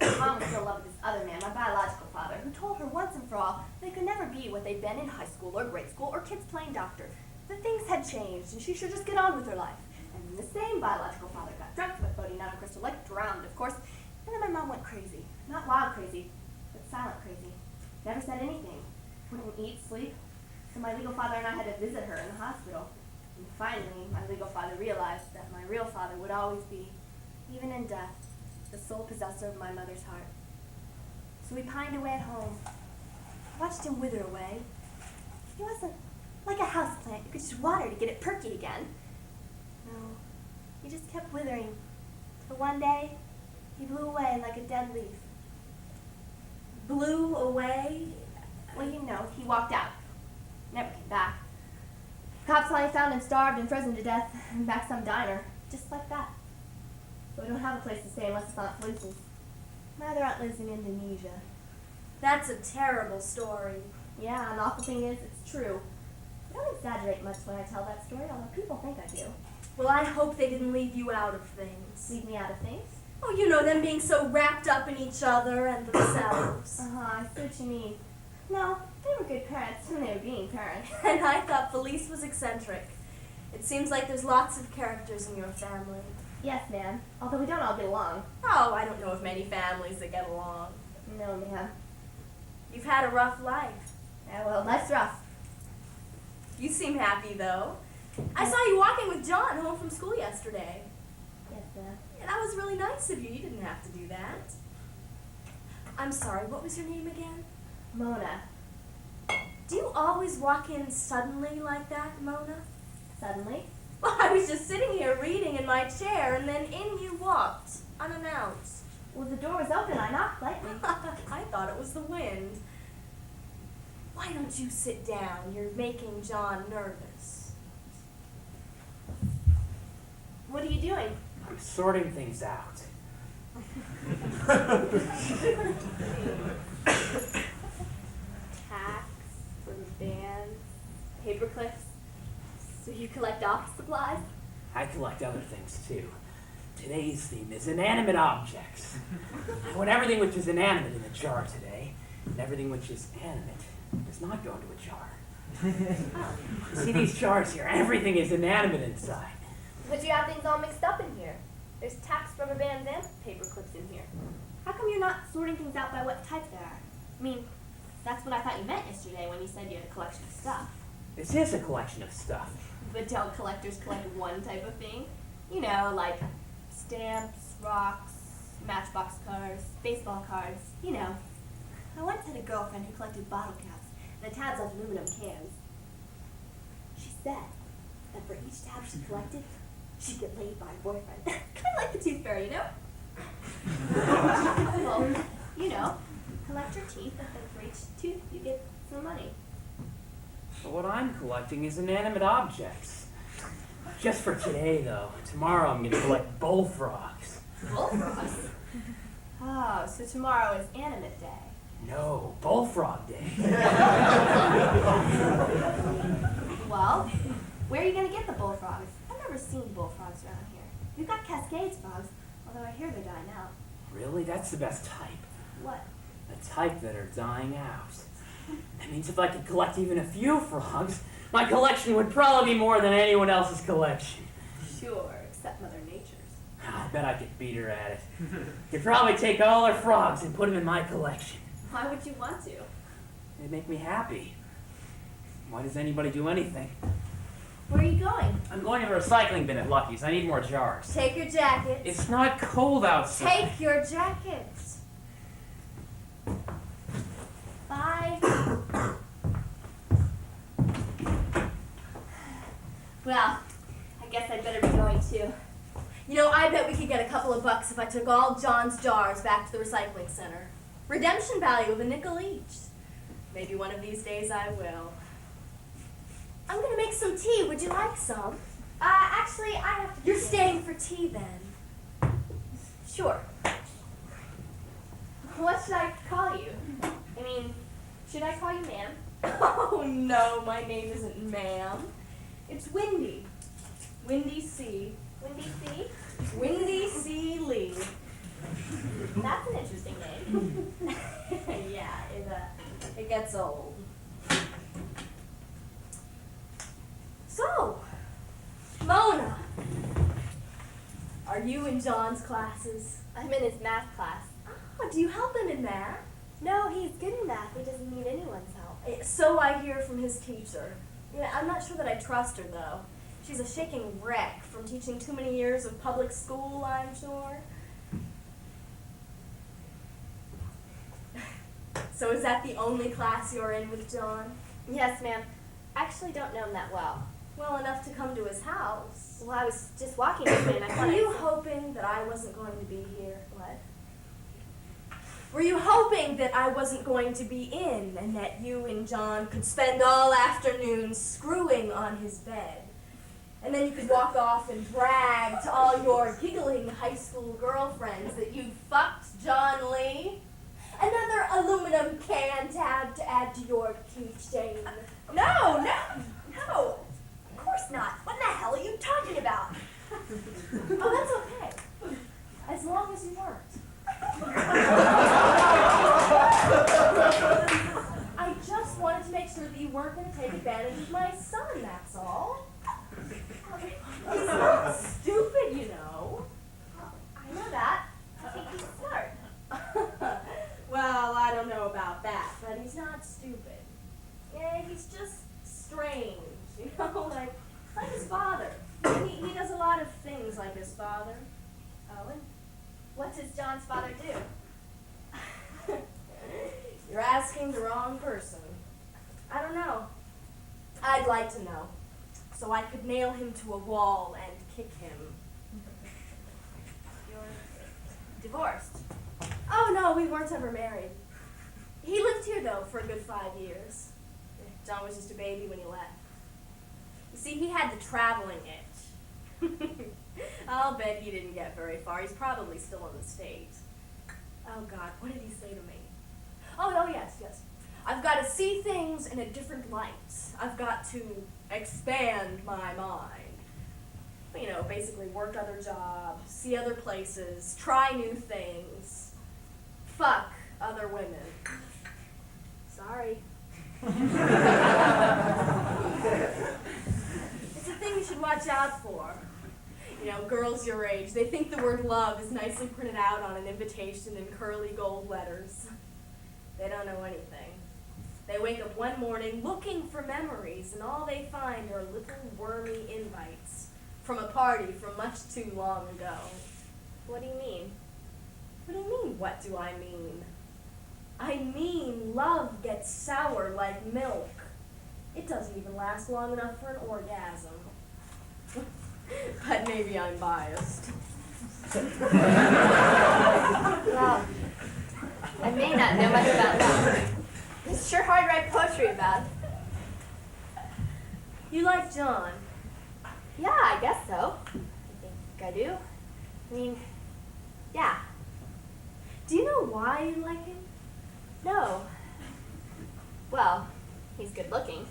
My mom was still in love with this other man, my biological father, who told her once and for all they could never be what they'd been in high school or grade school or kids playing doctor. That things had changed and she should just get on with her life. And then the same biological father got drunk with boating down a Crystal Lake, drowned, of course. And then my mom went crazy. Not wild crazy, but silent crazy. Never said anything. Wouldn't eat, sleep. So my legal father and I had to visit her in the hospital. And finally, my legal father realized that my real father would always be, even in death, the sole possessor of my mother's heart. So he pined away at home. I watched him wither away. He wasn't like a houseplant. You could just water to get it perky again. No, he just kept withering. Till one day, he blew away like a dead leaf. Blew away? Well, you know, he walked out. Never came back. Cops finally found him starved and frozen to death in back some diner. Just like that. So we don't have a place to stay unless it's Aunt Felice's. My other aunt lives in Indonesia. That's a terrible story. Yeah, and the awful thing is, it's true. I don't exaggerate much when I tell that story, although people think I do. Well, I hope they didn't leave you out of things. Leave me out of things? Oh, you know, them being so wrapped up in each other and themselves. I see what you mean. No, they were good parents when they were being parents. And I thought Felice was eccentric. It seems like there's lots of characters in your family. Yes, ma'am. Although we don't all get along. Oh, I don't know of many families that get along. No, ma'am. You've had a rough life. Yeah, well, life's rough. You seem happy, though. I saw you walking with John home from school yesterday. Yes, ma'am. Yeah, that was really nice of you. You didn't have to do that. I'm sorry, what was your name again? Mona. Do you always walk in suddenly like that, Mona? Suddenly? Well, I was just sitting here reading in my chair, and then in you walked, unannounced. Well, the door was open. I knocked lightly. I thought it was the wind. Why don't you sit down? You're making John nervous. What are you doing? I'm sorting things out. Tacks, rubber bands, paper clips. So you collect office supplies? I collect other things too. Today's theme is inanimate objects. I want everything which is inanimate in the jar today, and everything which is animate does not go into a jar. See these jars here? Everything is inanimate inside. But you have things all mixed up in here. There's tacks, rubber bands, and paper clips in here. How come you're not sorting things out by what type they are? I mean, that's what I thought you meant yesterday when you said you had a collection of stuff. This is a collection of stuff. But don't collectors collect one type of thing? You know, like stamps, rocks, matchbox cars, baseball cards, you know. I once had a girlfriend who collected bottle caps and the tabs off aluminum cans. She said that for each tab she collected, she'd get laid by a boyfriend. Kind of like the tooth fairy, you know? Well, you know, collect your teeth, and for each tooth you get some money. But what I'm collecting is inanimate objects. Just for today, though. Tomorrow I'm going to collect bullfrogs. Bullfrogs? Oh, so tomorrow is Animate Day. No, Bullfrog Day. Well, where are you going to get the bullfrogs? I've never seen bullfrogs around here. We've got Cascades frogs, although I hear they're dying out. Really? That's the best type. What? The type that are dying out. That means if I could collect even a few frogs, my collection would probably be more than anyone else's collection. Sure, except Mother Nature's. I bet I could beat her at it. Could probably take all her frogs and put them in my collection. Why would you want to? They'd make me happy. Why does anybody do anything? Where are you going? I'm going to the recycling bin at Lucky's. I need more jars. Take your jacket. It's not cold outside. Take your jacket. Bye. Well, I guess I'd better be going too. You know, I bet we could get a couple of bucks if I took all John's jars back to the recycling center. Redemption value of a nickel each. Maybe one of these days I will. I'm gonna make some tea. Would you like some? Actually, I have to... You're staying for tea then? Sure. What should I call you? I mean, should I call you ma'am? Oh no, my name isn't ma'am. It's Windy. Windy C. Windy C? Windy C. Lee. That's an interesting name. Yeah, it gets old. So, Mona, are you in John's classes? I'm in his math class. Oh, do you help him in math? No, he's good in math. He doesn't need anyone's help. So I hear from his teacher. Yeah, I'm not sure that I trust her, though. She's a shaking wreck from teaching too many years of public school, I'm sure. So is that the only class you're in with John? Yes, ma'am. I actually don't know him that well. Well enough to come to his house. Well, I was just walking with him and I thought... Were you hoping that I wasn't going to be here? What? Were you hoping that I wasn't going to be in and that you and John could spend all afternoon screwing on his bed? And then you could walk off and brag to all your giggling high school girlfriends that you fucked John Lee? Another aluminum can tab to add to your keychain. No! Of course not. What in the hell are you talking about? Oh, that's okay. As long as you weren't. I just wanted to make sure that you weren't going to take advantage of my son, that's all. He's not stupid, you know. I know that. I think he's smart. Well, I don't know about that, but he's not stupid. Yeah, he's just strange, you know, like his father. He does a lot of things like his father. Oh, and what does John's father do? You're asking the wrong person. I don't know. I'd like to know, so I could nail him to a wall and kick him. You're divorced? Oh, no, we weren't ever married. He lived here, though, for a good 5 years. John was just a baby when he left. You see, he had the traveling itch. I'll bet he didn't get very far. He's probably still in the States. Oh, God, what did he say to me? Oh, yes. I've got to see things in a different light. I've got to expand my mind. You know, basically work other jobs, see other places, try new things, fuck other women. Sorry. It's a thing you should watch out for. You know, girls your age, they think the word love is nicely printed out on an invitation in curly gold letters. They don't know anything. They wake up one morning looking for memories, and all they find are little wormy invites from a party from much too long ago. What do you mean? What do you mean, what do I mean? I mean, love gets sour like milk. It doesn't even last long enough for an orgasm. But maybe I'm biased. Well, I may not know much about love. It's sure hard to write poetry about. You like John? Yeah, I guess so. I think I do. I mean, yeah. Do you know why you like him? No. Well, he's good looking.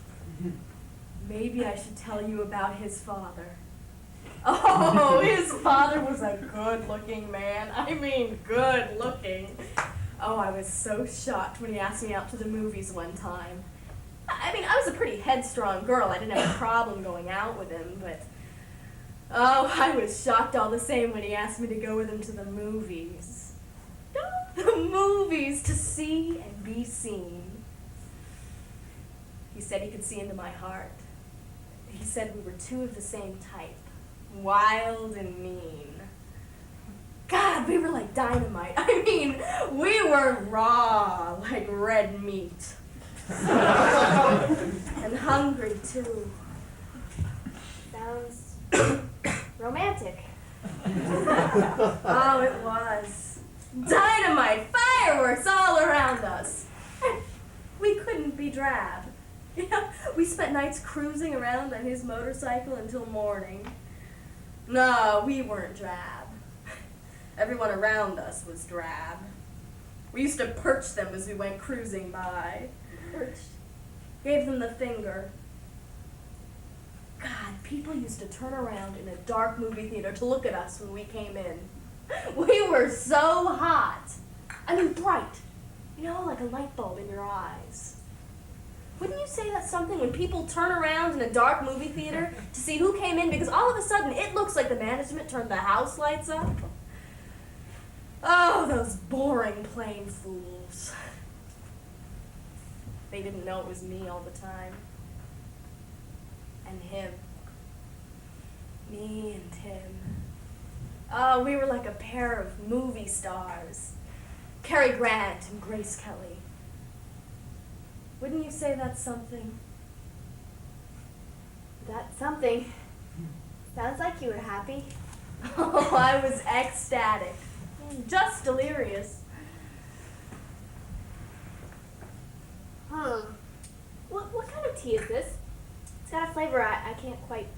Maybe I should tell you about his father. Oh, his father was a good-looking man. I mean, good-looking. Oh, I was so shocked when he asked me out to the movies one time. I mean, I was a pretty headstrong girl. I didn't have a problem going out with him, but... Oh, I was shocked all the same when he asked me to go with him to the movies. The movies, to see and be seen. He said he could see into my heart. He said we were two of the same type. Wild and mean. God, we were like dynamite. I mean, we were raw, like red meat. And hungry, too. Sounds romantic. Oh, it was. Dynamite, fireworks all around us. We couldn't be drab. You know, we spent nights cruising around on his motorcycle until morning. No, we weren't drab. Everyone around us was drab. We used to perch them as we went cruising by. Perch. Gave them the finger. God, people used to turn around in a dark movie theater to look at us when we came in. We were so hot. I mean, bright. You know, like a light bulb in your eyes. Wouldn't you say that's something when people turn around in a dark movie theater to see who came in because all of a sudden it looks like the management turned the house lights up? Oh, those boring plain fools. They didn't know it was me all the time. And him. Me and him. Oh, we were like a pair of movie stars. Cary Grant and Grace Kelly. Wouldn't you say that's something? That's something. Sounds like you were happy. Oh, I was ecstatic. Just delirious. What kind of tea is this? It's got a flavor I can't quite...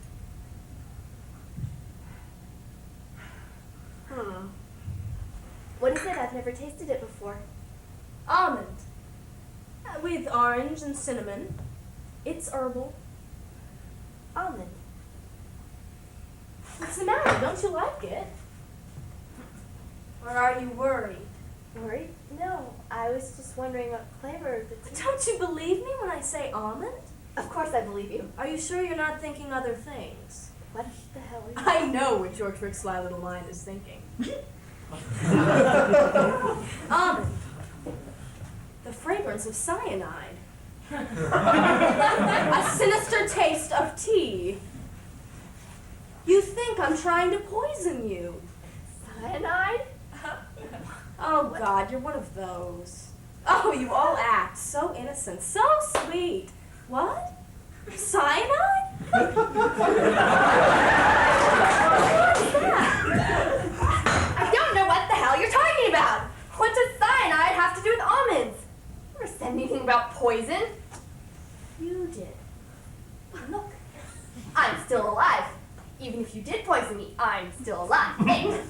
What is it? I've never tasted it before. Almond. With orange and cinnamon. It's herbal. Almond. What's the matter? Don't you like it? Or are you worried? Worried? No, I was just wondering what flavor the tea... Don't you believe me when I say almond? Of course I believe you. Are you sure you're not thinking other things? What the hell are you... I know what George Rick's sly little mind is thinking. Almond. The fragrance of cyanide. A sinister taste of tea. You think I'm trying to poison you. Cyanide? Oh, God, you're one of those. Oh, you all act so innocent, so sweet. What? Cyanide? What's that? I don't know what the hell you're talking about. What does cyanide have to do with almonds? I never said anything about poison. You did. Look, I'm still alive. Even if you did poison me, I'm still alive. Hey.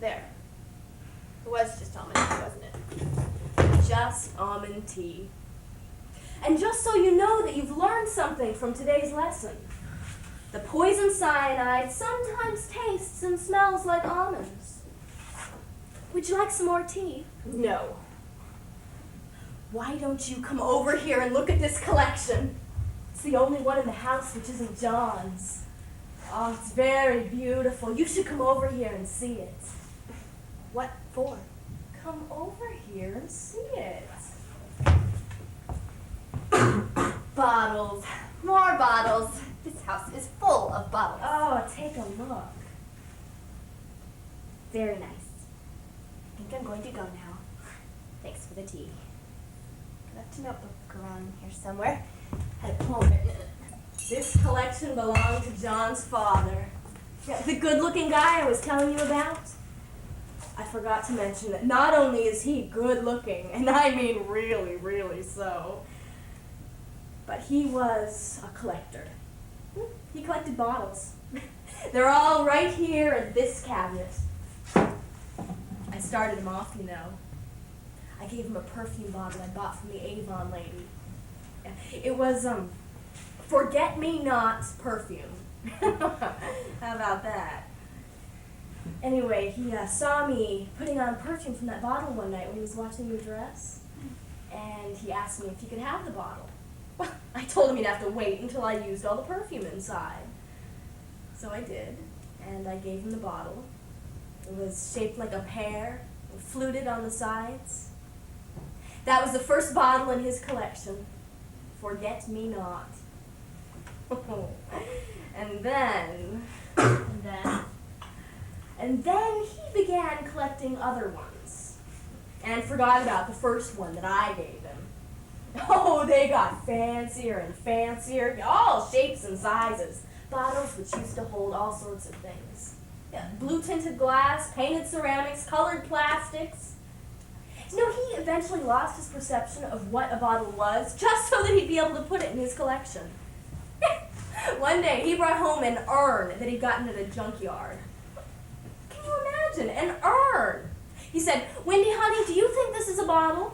There. It was just almond tea, wasn't it? Just almond tea. And just so you know that you've learned something from today's lesson, the poison cyanide sometimes tastes and smells like almonds. Would you like some more tea? No. Why don't you come over here and look at this collection? It's the only one in the house which isn't John's. Oh, it's very beautiful. You should come over here and see it. What for? Come over here and see it. Bottles. More bottles. This house is full of bottles. Oh, take a look. Very nice. I think I'm going to go now. Thanks for the tea. I left a notebook around here somewhere. Had a poem written in it. This collection belonged to John's father. Yeah, the good-looking guy I was telling you about. I forgot to mention that not only is he good-looking, and I mean really, really so, but he was a collector. He collected bottles. They're all right here in this cabinet. I started him off, you know. I gave him a perfume bottle I bought from the Avon lady. It was, forget-me-not perfume. How about that? Anyway, he saw me putting on perfume from that bottle one night when he was watching me dress, and he asked me if he could have the bottle. Well, I told him he'd have to wait until I used all the perfume inside. So I did, and I gave him the bottle. It was shaped like a pear, and fluted on the sides. That was the first bottle in his collection. Forget-me-not. And then he began collecting other ones, and forgot about the first one that I gave him. Oh, they got fancier and fancier, all shapes and sizes. Bottles which used to hold all sorts of things. Yeah, blue-tinted glass, painted ceramics, colored plastics. You know, he eventually lost his perception of what a bottle was, just so that he'd be able to put it in his collection. One day, he brought home an urn that he'd gotten at a junkyard. Can you imagine? An urn! He said, "Wendy, honey, do you think this is a bottle?"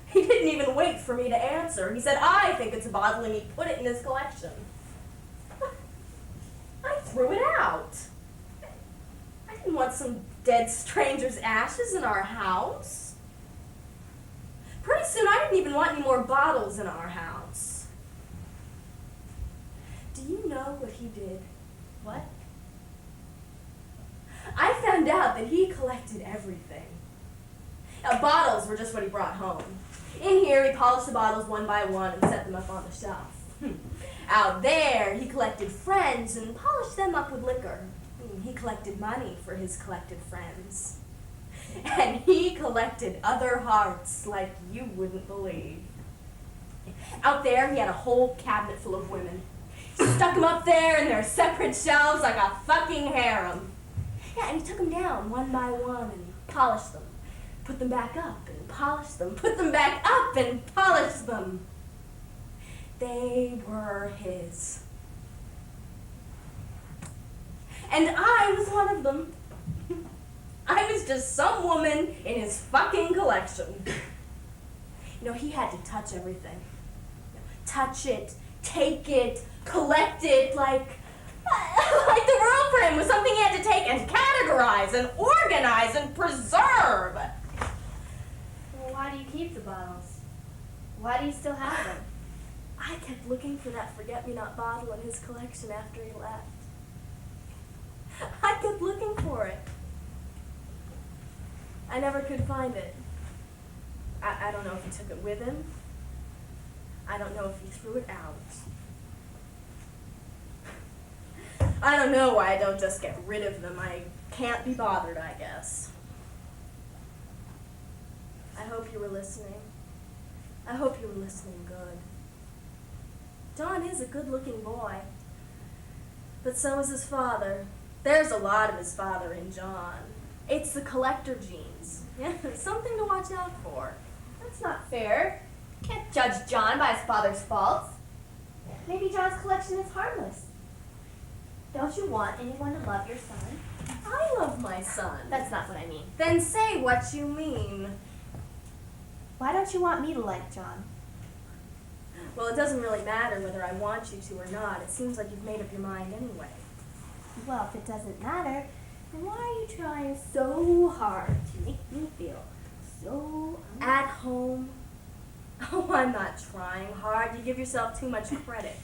He didn't even wait for me to answer. He said, "I think it's a bottle," and he put it in his collection. I threw it out. I didn't want some dead stranger's ashes in our house. Pretty soon, I didn't even want any more bottles in our house. Do you know what he did? What? I found out that he collected everything. Now, bottles were just what he brought home. In here, he polished the bottles one by one and set them up on the shelf. Out there, he collected friends and polished them up with liquor. He collected money for his collected friends. And he collected other hearts like you wouldn't believe. Out there, he had a whole cabinet full of women. He stuck them up there in their separate shelves like a fucking harem. Yeah, and he took them down one by one and polished them. Put them back up and polished them. Put them back up and polished them. They were his. And I was one of them. I was just some woman in his fucking collection. You know, he had to touch everything. Touch it, take it, collect it, like the world for him was something he had to take and categorize and organize and preserve. Well, why do you keep the bottles? Why do you still have them? I kept looking for that forget-me-not bottle in his collection after he left. I kept looking for it. I never could find it. I don't know if he took it with him. I don't know if he threw it out. I don't know why I don't just get rid of them. I can't be bothered, I guess. I hope you were listening. I hope you were listening good. John is a good-looking boy. But so is his father. There's a lot of his father in John. It's the collector genes. Yeah, something to watch out for. That's not fair. Can't judge John by his father's faults. Maybe John's collection is harmless. Don't you want anyone to love your son? I love my son. That's not what I mean. Then say what you mean. Why don't you want me to like John? Well, it doesn't really matter whether I want you to or not. It seems like you've made up your mind anyway. Well, if it doesn't matter, then why are you trying so hard to make me feel so At home? Oh, I'm not trying hard. You give yourself too much credit.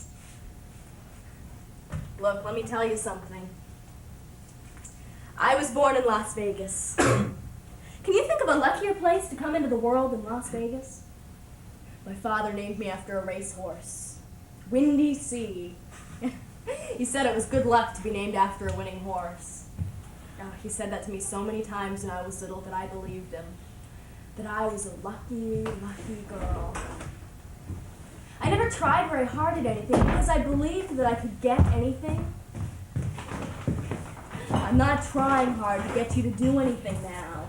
Look, let me tell you something. I was born in Las Vegas. Can you think of a luckier place to come into the world than Las Vegas? My father named me after a racehorse. Windy Sea. He said it was good luck to be named after a winning horse. Oh, he said that to me so many times when I was little that I believed him. That I was a lucky, lucky girl. I never tried very hard at anything because I believed that I could get anything. I'm not trying hard to get you to do anything now.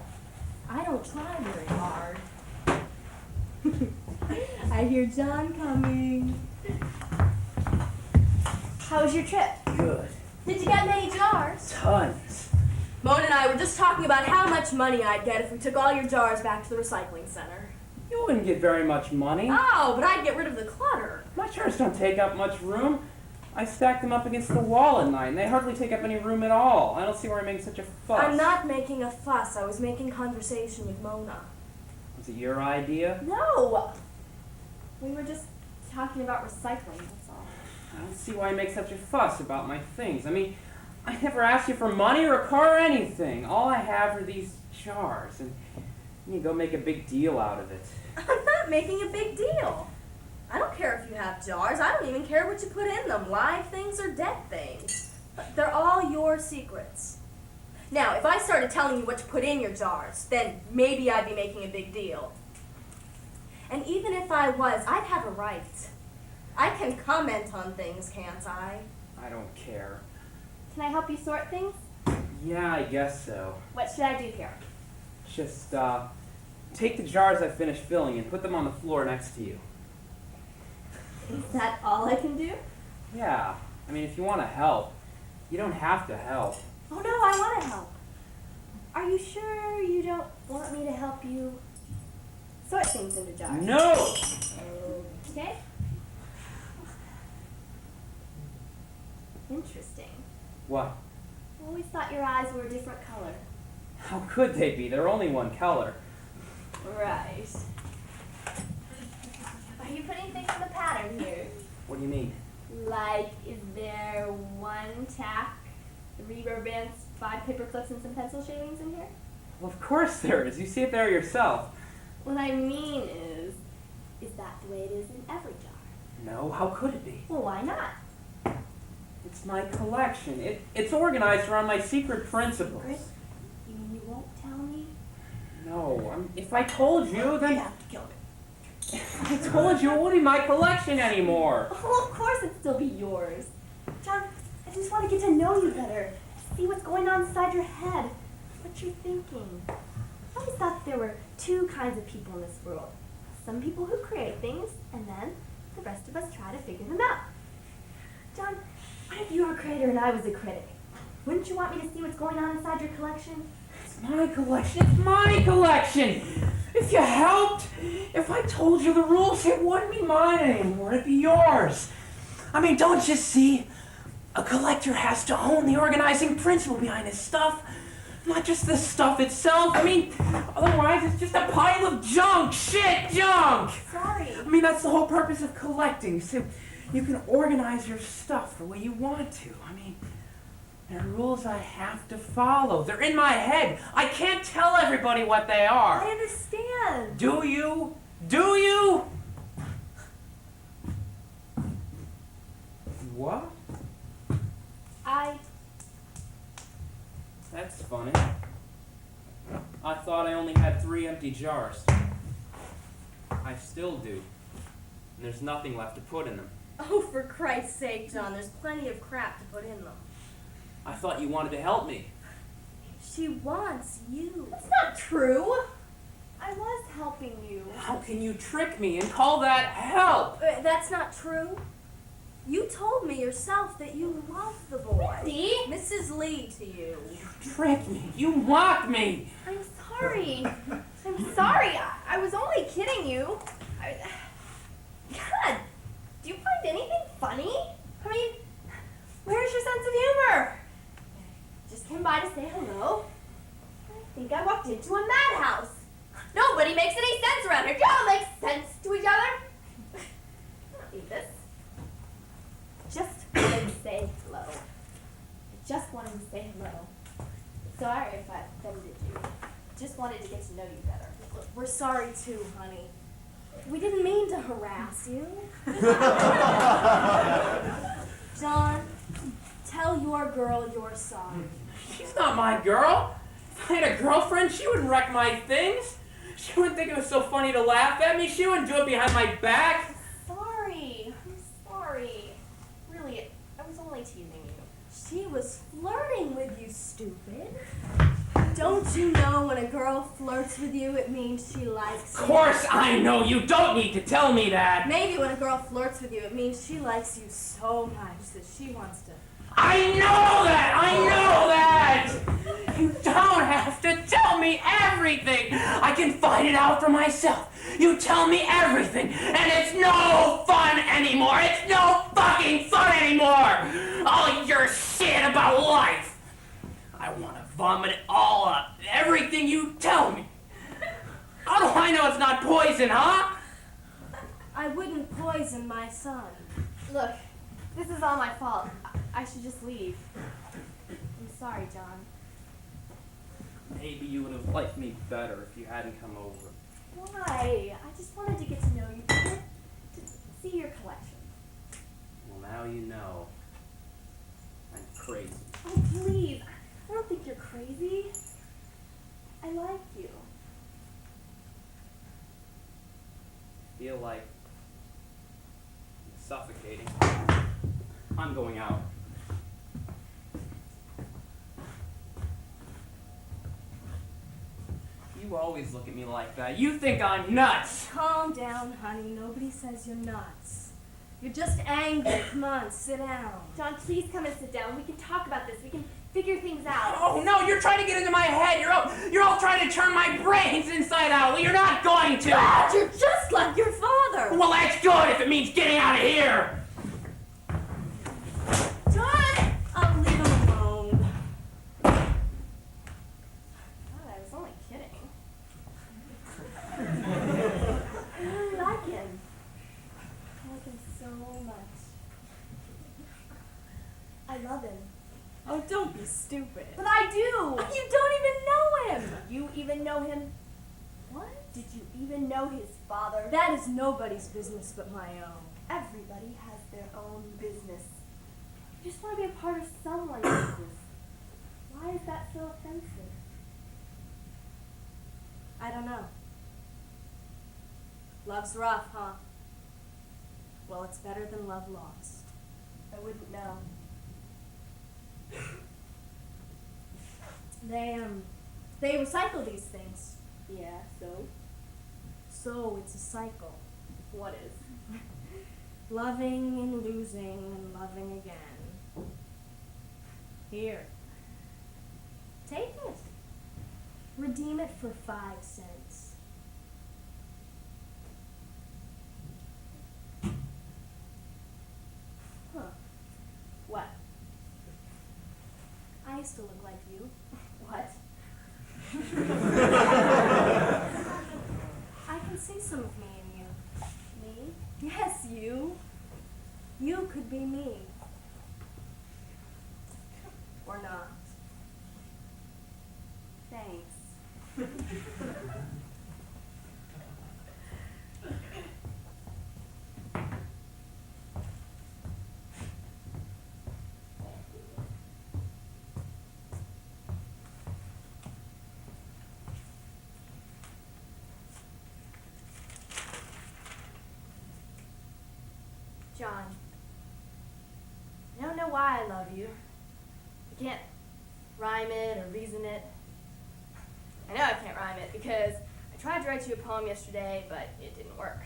I don't try very hard. I hear John coming. How was your trip? Good. Did you get many jars? Tons. Mona and I were just talking about how much money I'd get if we took all your jars back to the recycling center. You wouldn't get very much money. Oh, but I'd get rid of the clutter. My jars don't take up much room. I stack them up against the wall at night, and they hardly take up any room at all. I don't see why you're making such a fuss. I'm not making a fuss. I was making conversation with Mona. Was it your idea? No! We were just talking about recycling, that's all. I don't see why you make such a fuss about my things. I mean, I never asked you for money or a car or anything. All I have are these jars, and you go make a big deal out of it. I'm not making a big deal. I don't care if you have jars. I don't even care what you put in them, live things or dead things. They're all your secrets. Now, if I started telling you what to put in your jars, then maybe I'd be making a big deal. And even if I was, I'd have a right. I can comment on things, can't I? I don't care. Can I help you sort things? Yeah, I guess so. What should I do here? Just, take the jars I finished filling and put them on the floor next to you. Is that all I can do? Yeah. I mean, if you want to help, you don't have to help. Oh no, I want to help. Are you sure you don't want me to help you sort things into jars? No! Okay. Interesting. What? I always thought your eyes were a different color. How could they be? They're only one color. Right. Are you putting things in the pattern here? What do you mean? Like, is there 1 tack, 3 rubber bands, 5 paper clips, and some pencil shavings in here? Well, of course there is. You see it there yourself. What I mean is that the way it is in every jar? No, how could it be? Well, why not? It's my collection. It's organized around my secret principles. Chris, you mean you won't tell me? No, if I told you, then... You have to kill me. If I told you, it wouldn't be my collection anymore. Oh, of course it'd still be yours. John, I just want to get to know you better. See what's going on inside your head. What you're thinking. I always thought there were 2 kinds of people in this world. Some people who create things, and then the rest of us try to figure them out. John, what if you were a creator and I was a critic? Wouldn't you want me to see what's going on inside your collection? It's my collection. It's my collection. If you helped, if I told you the rules, it wouldn't be mine anymore. It'd be yours. I mean, don't you see? A collector has to own the organizing principle behind his stuff. Not just the stuff itself. I mean, otherwise it's just a pile of junk. Shit, junk. Sorry. I mean, that's the whole purpose of collecting. So you can organize your stuff the way you want to. I mean, there are rules I have to follow. They're in my head. I can't tell everybody what they are. I understand. Do you? Do you? What? That's funny. I thought I only had 3 empty jars. I still do. And there's nothing left to put in them. Oh, for Christ's sake, John, there's plenty of crap to put in them. I thought you wanted to help me. She wants you. That's not true. I was helping you. How can you trick me and call that help? That's not true. You told me yourself that you love the boy. Mindy? Mrs. Lee to you. You tricked me. You mocked me. I'm sorry. I'm sorry. I was only kidding you. God, do you find anything funny? I mean, where's your sense of humor? Just came by to say hello. I think I walked into a madhouse. Nobody makes any sense around here. Do y'all make sense to each other? I don't need this. Just wanted to say hello. I just wanted to say hello. Sorry if I offended you. Just wanted to get to know you better. We're sorry too, honey. We didn't mean to harass you. John, tell your girl you're sorry. She's not my girl. If I had a girlfriend, she wouldn't wreck my things. She wouldn't think it was so funny to laugh at me. She wouldn't do it behind my back. Sorry. I'm sorry. Really, I was only teasing you. She was flirting with you, stupid. Don't you know when a girl flirts with you, it means she likes you? Of course I know. You don't need to tell me that. Maybe when a girl flirts with you, it means she likes you so much that she wants to. I know that! I know that! You don't have to tell me everything! I can find it out for myself. You tell me everything, and it's no fun anymore! It's no fucking fun anymore! All your shit about life! I want to vomit it all up. Everything you tell me. How do I know it's not poison, huh? I wouldn't poison my son. Look, this is all my fault. I should just leave. I'm sorry, John. Maybe you would have liked me better if you hadn't come over. Why? I just wanted to get to know you better. To see your collection. Well, now you know. I'm crazy. Oh, please. I don't think you're crazy. I like you. Feel like I'm suffocating. I'm going out. You always look at me like that. You think I'm nuts. Calm down, honey. Nobody says you're nuts. You're just angry. Come on, sit down. John, please come and sit down. We can talk about this. We can figure things out. Oh no, you're trying to get into my head. You're all trying to turn my brains inside out. Well, you're not going to. God, you're just like your father. Well, that's good if it means getting out of here. John, I'll leave him alone. God, I was only kidding. I really like him. I like him so much. I love him. Oh, don't be stupid. But I do! You don't even know him. You even know him? What? Did you even know his father? That is nobody's business but my own. Everybody has their own business. You just want to be a part of someone's business. Why is that so offensive? I don't know. Love's rough, huh? Well, it's better than love lost. I wouldn't know. They recycle these things. Yeah, so? So it's a cycle. What is? Loving and losing and loving again. Here. Take it. Redeem it for 5 cents. Huh. What? I used to look like you. What? I can see some of me in you. Me? Yes, you. You could be me. Or not. Thanks. John, I don't know why I love you. I can't rhyme it or reason it. because I tried to write you a poem yesterday, but it didn't work.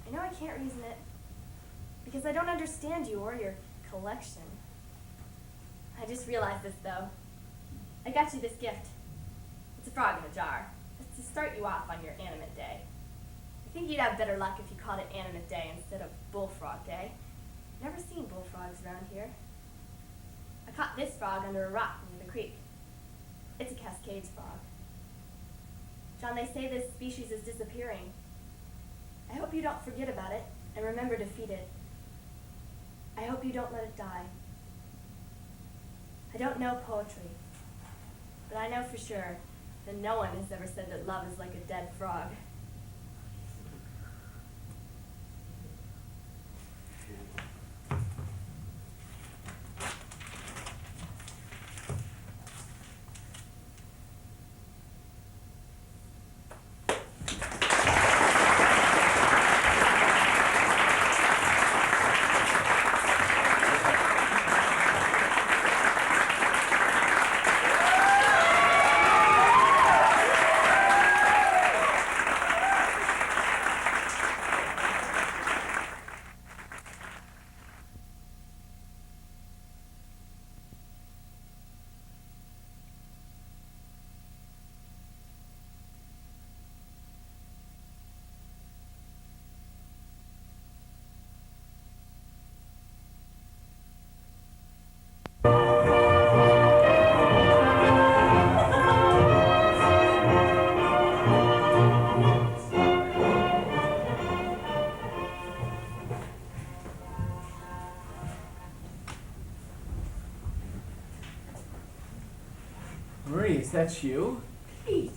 I know I can't reason it, because I don't understand you or your collection. I just realized this, though. I got you this gift. It's a frog in a jar. It's to start you off on your animate day. I think you'd have better luck if you called it Animate Day instead of Bullfrog Day. Never seen bullfrogs around here. I caught this frog under a rock near the creek. It's a Cascades frog. John, they say this species is disappearing. I hope you don't forget about it and remember to feed it. I hope you don't let it die. I don't know poetry, but I know for sure that no one has ever said that love is like a dead frog. Marie, is that you? Pete,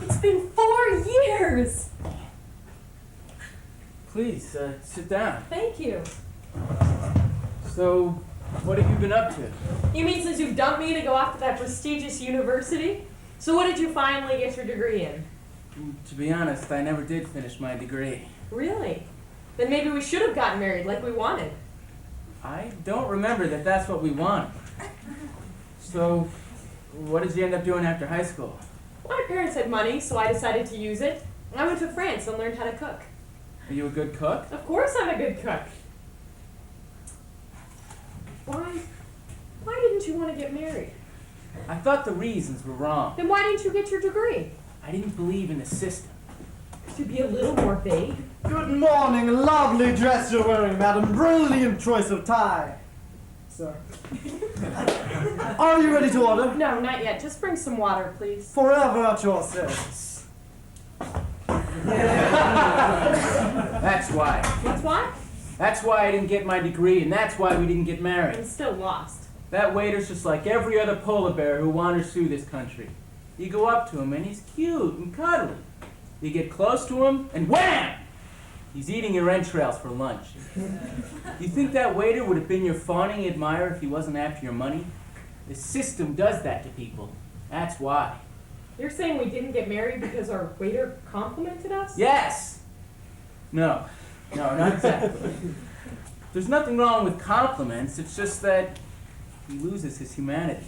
it's been 4 years. Please, sit down. Thank you. So, what have you been up to? You mean since you've dumped me to go off to that prestigious university? So what did you finally get your degree in? To be honest, I never did finish my degree. Really? Then maybe we should have gotten married like we wanted. I don't remember that that's what we wanted. So, what did you end up doing after high school? Well, my parents had money, so I decided to use it. I went to France and learned how to cook. Are you a good cook? Of course I'm a good cook. Why didn't you want to get married? I thought the reasons were wrong. Then why didn't you get your degree? I didn't believe in the system. To be a little more vague. Good morning, lovely dress you're wearing, madam. Brilliant choice of tie. Sir. Are you ready to order? No, not yet. Just bring some water, please. Forever at your service. That's why. That's why? That's why I didn't get my degree, and that's why we didn't get married. I'm still lost. That waiter's just like every other polar bear who wanders through this country. You go up to him, and he's cute and cuddly. You get close to him, and wham! He's eating your entrails for lunch. You think that waiter would have been your fawning admirer if he wasn't after your money? The system does that to people. That's why. You're saying we didn't get married because our waiter complimented us? Yes! No, not exactly. There's nothing wrong with compliments, it's just that he loses his humanity.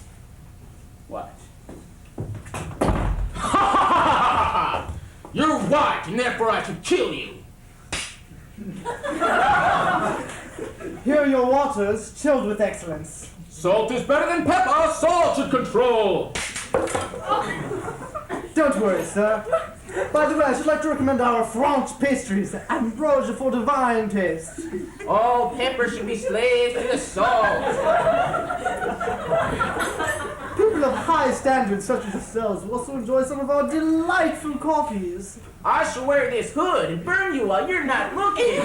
Watch. You're white, and therefore I should kill you. Here are your waters, chilled with excellence. Salt is better than pepper. Salt should control. Don't worry, sir. By the way, I should like to recommend our French pastries, ambrosia for divine taste. All pepper should be slaves to the salt. People of high standards such as yourselves will also enjoy some of our delightful coffees. I shall wear this hood and burn you while you're not looking.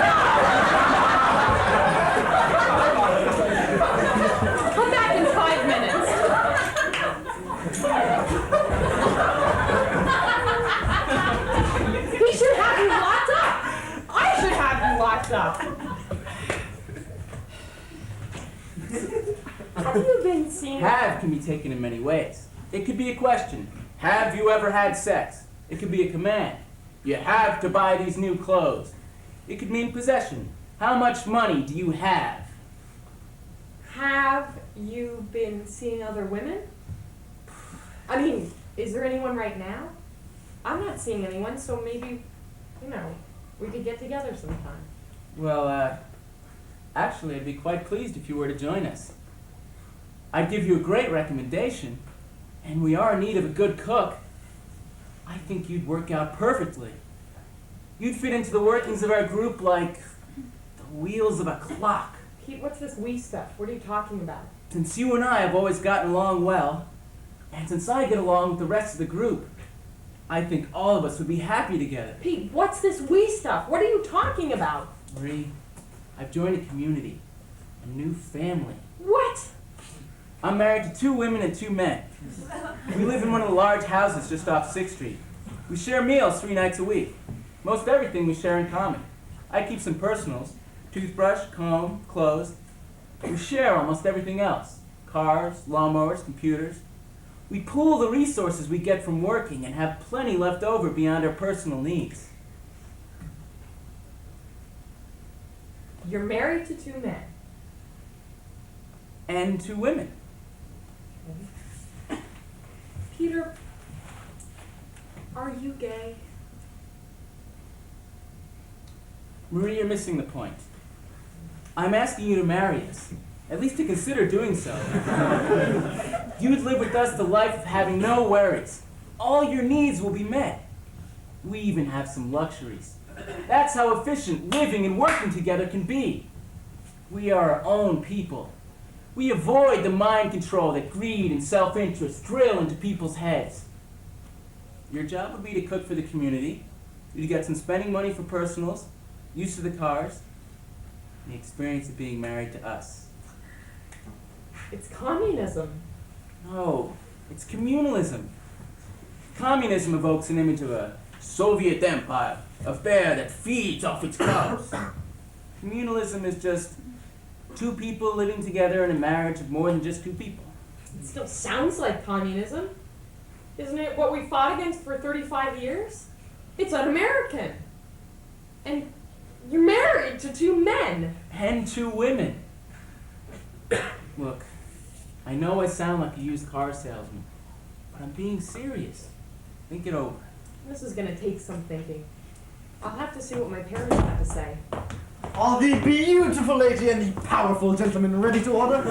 Come back in 5 minutes. He should have you locked up. I should have you locked up. Have you been seeing... Have can be taken in many ways. It could be a question. Have you ever had sex? It could be a command. You have to buy these new clothes. It could mean possession. How much money do you have? Have you been seeing other women? I mean, is there anyone right now? I'm not seeing anyone, so maybe, we could get together sometime. Well, actually, I'd be quite pleased if you were to join us. I'd give you a great recommendation, and we are in need of a good cook. I think you'd work out perfectly. You'd fit into the workings of our group like the wheels of a clock. Pete, what's this we stuff? What are you talking about? Since you and I have always gotten along well, and since I get along with the rest of the group, I think all of us would be happy together. Pete, what's this we stuff? What are you talking about? Marie, I've joined a community, a new family. What? I'm married to 2 women and 2 men. We live in one of the large houses just off 6th Street. We share meals 3 nights a week. Most everything we share in common. I keep some personals, toothbrush, comb, clothes. We share almost everything else. Cars, lawnmowers, computers. We pool the resources we get from working and have plenty left over beyond our personal needs. You're married to 2 men. And 2 women. Peter, are you gay? Marie, you're missing the point. I'm asking you to marry us. At least to consider doing so. You'd live with us the life of having no worries. All your needs will be met. We even have some luxuries. That's how efficient living and working together can be. We are our own people. We avoid the mind control that greed and self-interest drill into people's heads. Your job would be to cook for the community. You'd get some spending money for personals, use of the cars, and the experience of being married to us. It's communism. No, it's communalism. Communism evokes an image of a Soviet empire, a bear that feeds off its cubs. Communalism is just 2 people living together in a marriage of more than just 2 people. It still sounds like communism. Isn't it what we fought against for 35 years? It's un-American. And you're married to 2 men. And 2 women. Look, I know I sound like a used car salesman, but I'm being serious. Think it over. This is gonna take some thinking. I'll have to see what my parents have to say. Are the beautiful lady and the powerful gentleman ready to order?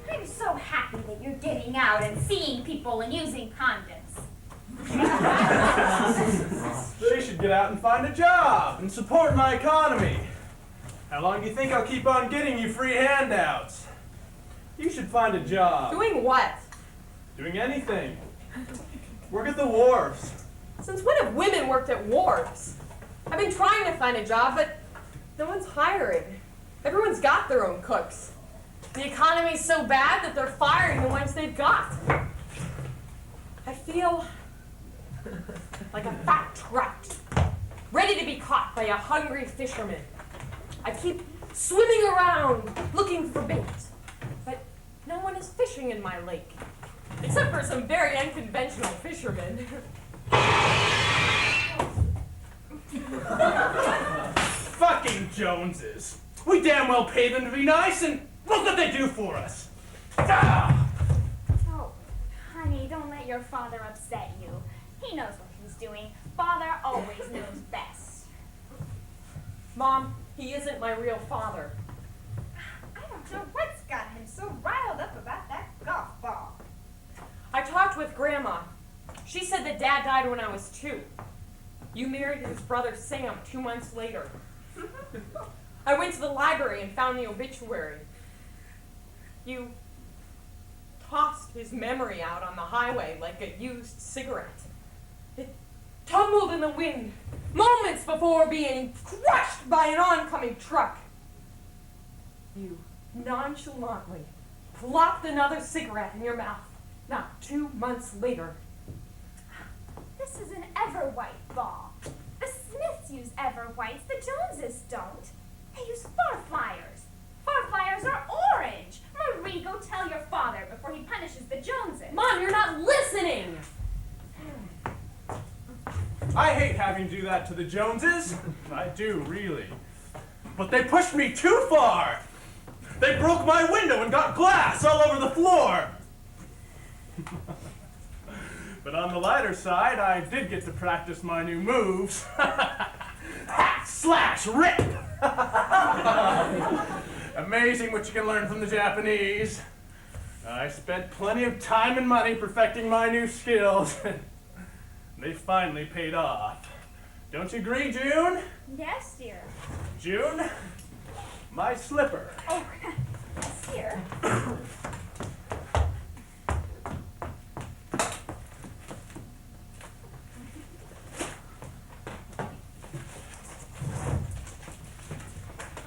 I'm so happy that you're getting out and seeing people and using condoms. They should get out and find a job and support my economy. How long do you think I'll keep on getting you free handouts? You should find a job. Doing what? Doing anything. Work at the wharves. Since when have women worked at wharves? I've been trying to find a job, but no one's hiring. Everyone's got their own cooks. The economy's so bad that they're firing the ones they've got. I feel like a fat trout, ready to be caught by a hungry fisherman. I keep swimming around looking for bait, but no one is fishing in my lake, except for some very unconventional fishermen. Fucking Joneses. We damn well pay them to be nice, and look what they do for us. Ah! Oh, honey, don't let your father upset you. He knows what he's doing. Father always knows best. Mom, he isn't my real father. I don't know what's got him so riled up about that golf ball. I talked with Grandma. She said that Dad died when I was 2. You married his brother Sam 2 months later. I went to the library and found the obituary. You tossed his memory out on the highway like a used cigarette. It tumbled in the wind moments before being crushed by an oncoming truck. You nonchalantly plopped another cigarette in your mouth. Not 2 months later. This is an ever-white ball. The Smiths use ever-whites, the Joneses don't. They use far-flyers. Far-flyers are orange. Marie, go tell your father before he punishes the Joneses. Mom, you're not listening! I hate having to do that to the Joneses. I do, really. But they pushed me too far. They broke my window and got glass all over the floor. But on the lighter side, I did get to practice my new moves. Hack, slash, rip! Amazing what you can learn from the Japanese. I spent plenty of time and money perfecting my new skills. They finally paid off. Don't you agree, June? Yes, dear. June, my slipper. Oh, yes, dear.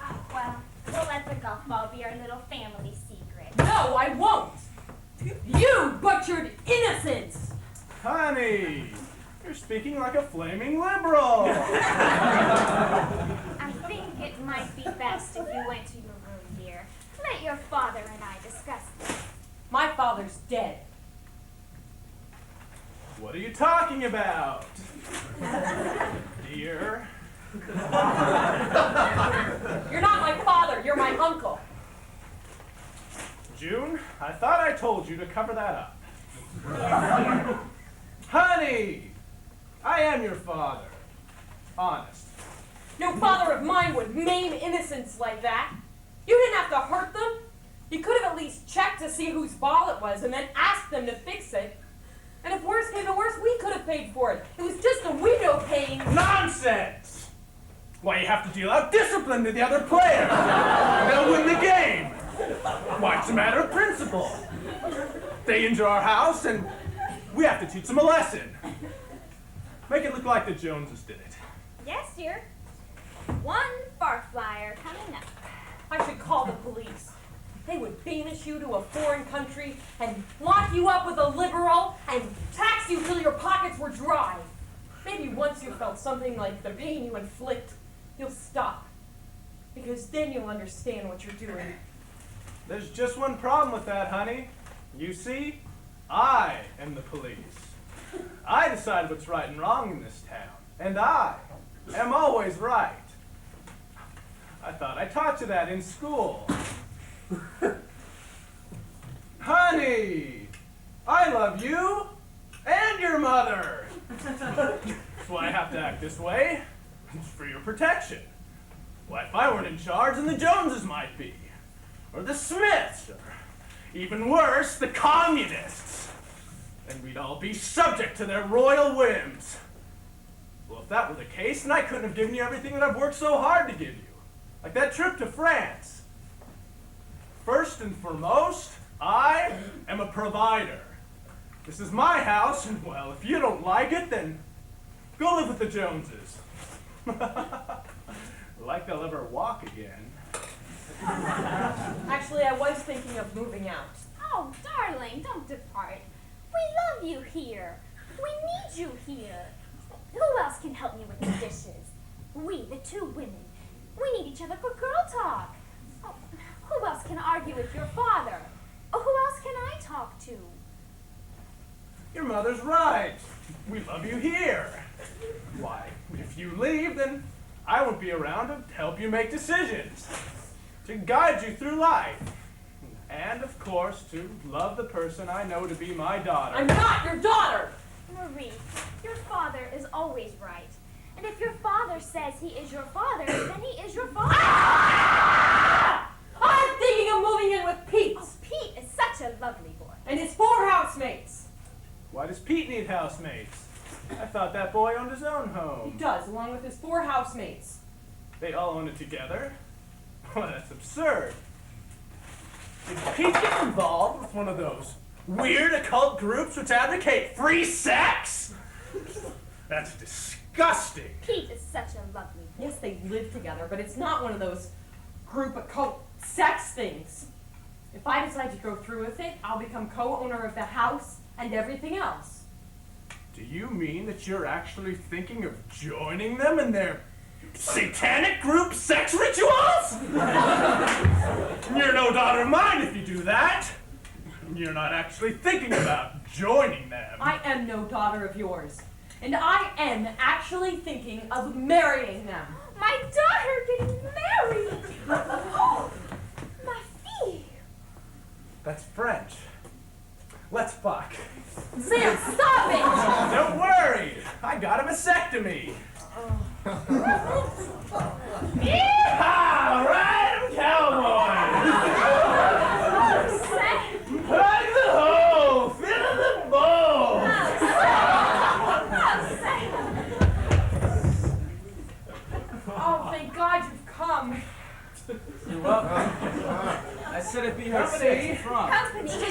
Oh, well, we'll let the golf ball be our little family secret. No, I won't! You butchered innocence! Honey, you're speaking like a flaming liberal. I think it might be best if you went to your room, dear. Let your father and I discuss this. My father's dead. What are you talking about? Dear. You're not my father, you're my uncle. June, I thought I told you to cover that up. Yes, dear. Honey, I am your father. Honest. No father of mine would maim innocents like that. You didn't have to hurt them. You could have at least checked to see whose ball it was and then asked them to fix it. And if worse came to worse, we could have paid for it. It was just a window pane. Nonsense! Why, you have to deal out discipline to the other player. They'll win the game. Why, it's a matter of principle. They injure our house, and we have to teach them a lesson. Make it look like the Joneses did it. Yes, dear. One far-flyer coming up. I should call the police. They would banish you to a foreign country and lock you up with a liberal and tax you till your pockets were dry. Maybe once you felt something like the pain you inflict, you'll stop. Because then you'll understand what you're doing. There's just one problem with that, honey. You see, I am the police. I decide what's right and wrong in this town, and I am always right. I thought I taught you that in school. Honey, I love you and your mother. That's why I have to act this way. It's for your protection. Why, if I weren't in charge, then the Joneses might be. Or the Smiths, or even worse, the communists. And we'd all be subject to their royal whims. Well, if that were the case, then I couldn't have given you everything that I've worked so hard to give you. Like that trip to France. First and foremost, I am a provider. This is my house, and well, if you don't like it, then go live with the Joneses. Like they'll ever walk again. Actually, I was thinking of moving out. Oh, darling, don't depart. We love you here. We need you here. Who else can help me with the dishes? We, the two women. We need each other for girl talk. Oh, who else can argue with your father? Oh, who else can I talk to? Your mother's right. We love you here. Why, if you leave, then I won't be around to help you make decisions, to guide you through life, and, of course, to love the person I know to be my daughter. I'm not your daughter! Marie, your father is always right. And if your father says he is your father, then he is your father. Ah! I'm thinking of moving in with Pete. Oh, Pete is such a lovely boy. And his 4 housemates. Why does Pete need housemates? I thought that boy owned his own He home. does, along with his 4 housemates. They all own it together? Well, that's absurd. Did Pete get involved with one of those weird occult groups which advocate free sex? That's disgusting. Pete is such a lovely boy. Yes, they live together, but it's not one of those group occult sex things. If I decide to go through with it, I'll become co-owner of the house and everything else. Do you mean that you're actually thinking of joining them in their satanic group sex rituals? You're no daughter of mine if you do that. You're not actually thinking about joining them. I am no daughter of yours. And I am actually thinking of marrying them. My daughter getting married. Oh, my fille. That's French. Let's fuck. Sam, stop it! Don't worry, I got a vasectomy. Yeehaw! Ride 'em, cowboy! Plug the hole! Fill the bowl! Oh, thank God you've come. You're welcome. I said it'd be her sixth from. Company.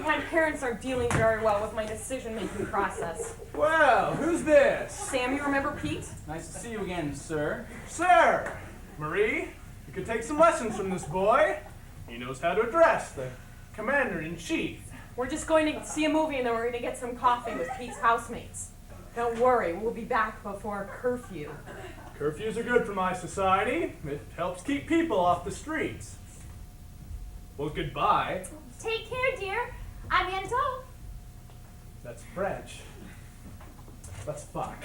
My parents aren't dealing very well with my decision-making process. Well, who's this? Sam, you remember Pete? Nice to see you again, sir. Sir! Marie, you could take some lessons from this boy. He knows how to address the commander-in-chief. We're just going to see a movie and then we're going to get some coffee with Pete's housemates. Don't worry, we'll be back before curfew. Curfews are good for my society. It helps keep people off the streets. Well, goodbye. Take care, dear. A bientôt. That's French. Let's fuck.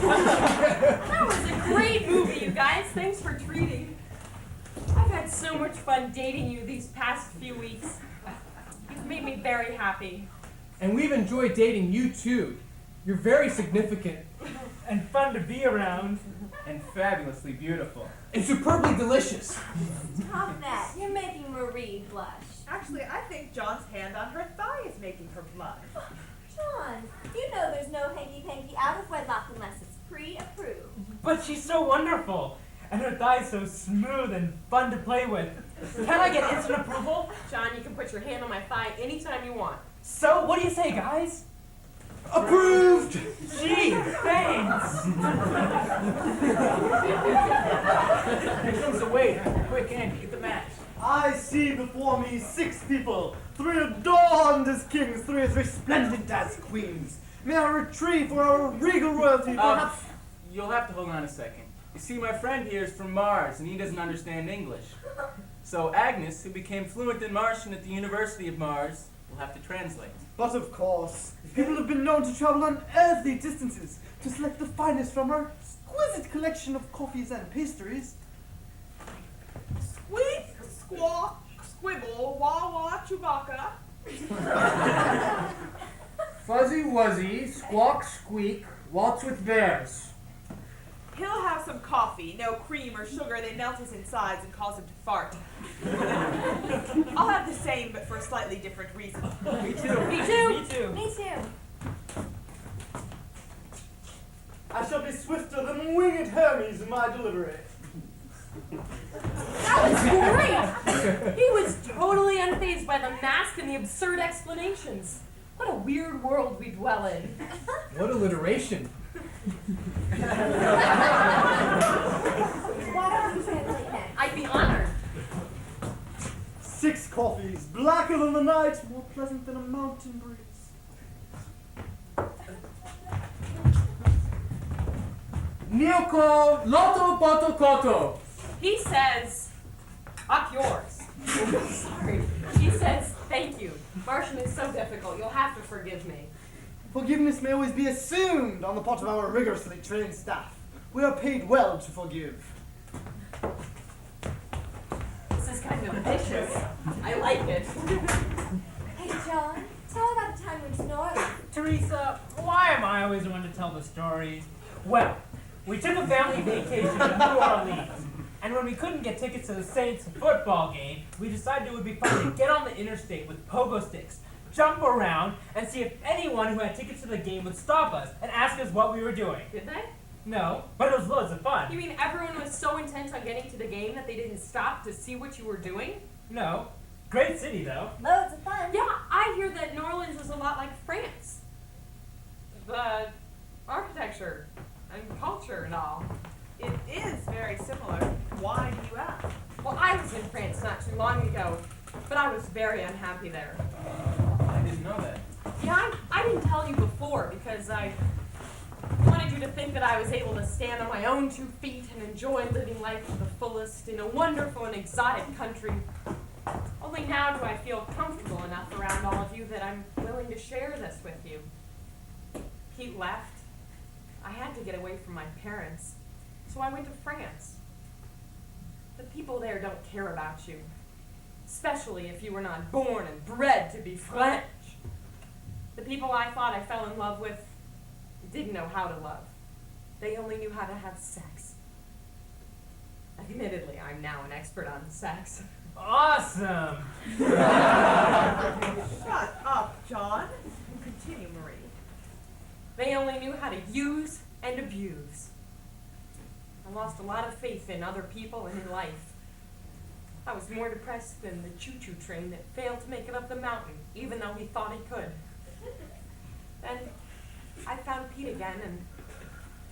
That was a great movie, you guys. Thanks for treating. I've had so much fun dating you these past few weeks. You've made me very happy. And we've enjoyed dating you too. You're very significant. And fun to be around. And fabulously beautiful. And superbly delicious. Stop that. You're making Marie blush. Actually, I think John's hand on her thigh is making her blush. John, you know there's no hanky-panky out of wedlock unless it's pre-approved. But she's so wonderful. And her thigh's so smooth and fun to play with. Can I get instant approval? John, you can put your hand on my thigh anytime you want. So, what do you say, guys? Approved! Gee, thanks! Here comes the waiter. Quick, Andy, get the match. I see before me 6 people, 3 adorned as kings, 3 as resplendent as queens. May I retrieve for our regal royalty, perhaps? You'll have to hold on a second. You see, my friend here is from Mars, and he doesn't understand English. So Agnes, who became fluent in Martian at the University of Mars, will have to translate. But of course, people have been known to travel unearthly distances to select the finest from our exquisite collection of coffees and pastries. Squeak, squawk, squibble, wah wah, Chewbacca. Fuzzy Wuzzy, Squawk Squeak, waltz with bears. He'll have some coffee, no cream or sugar. They melt his insides and cause him to fart. I'll have the same, but for a slightly different reason. Me too. Me too. Me too. Me too. I shall be swifter than winged Hermes in my delivery. That was great! He was totally unfazed by the mask and the absurd explanations. What a weird world we dwell in. What alliteration. Why don't you translate him? I'd be honored. 6 coffees, blacker than the night, more pleasant than a mountain breeze. Nioko Loto Poto Koto. He says, up yours. Sorry. He says, thank you. Martian is so difficult, you'll have to forgive me. Forgiveness may always be assumed on the part of our rigorously trained staff. We are paid well to forgive. This is kind of vicious. I like it. Hey, Teresa, why am I always the one to tell the stories? Well, we took a family vacation to New Orleans. And when we couldn't get tickets to the Saints football game, we decided it would be fun to get on the interstate with pogo sticks, jump around, and see if anyone who had tickets to the game would stop us and ask us what we were doing. Did they? No, but it was loads of fun. You mean everyone was so intent on getting to the game that they didn't stop to see what you were doing? No. Great city, though. Loads of fun. Yeah, I hear that New Orleans was a lot like France. The architecture and culture and all. It is very similar. Why do you ask? Well, I was in France not too long ago, but I was very unhappy there. I didn't know that. Yeah, I didn't tell you before because I wanted you to think that I was able to stand on my own 2 feet and enjoy living life to the fullest in a wonderful and exotic country. Only now do I feel comfortable enough around all of you that I'm willing to share this with you. Pete left. I had to get away from my parents, so I went to France. The people there don't care about you, especially if you were not born and bred to be French. The people I thought I fell in love with didn't know how to love. They only knew how to have sex. Admittedly, I'm now an expert on sex. Awesome! Shut up, John. Continue, Marie. They only knew how to use and abuse. I lost a lot of faith in other people and in life. I was more depressed than the choo-choo train that failed to make it up the mountain, even though he thought he could. Then I found Pete again and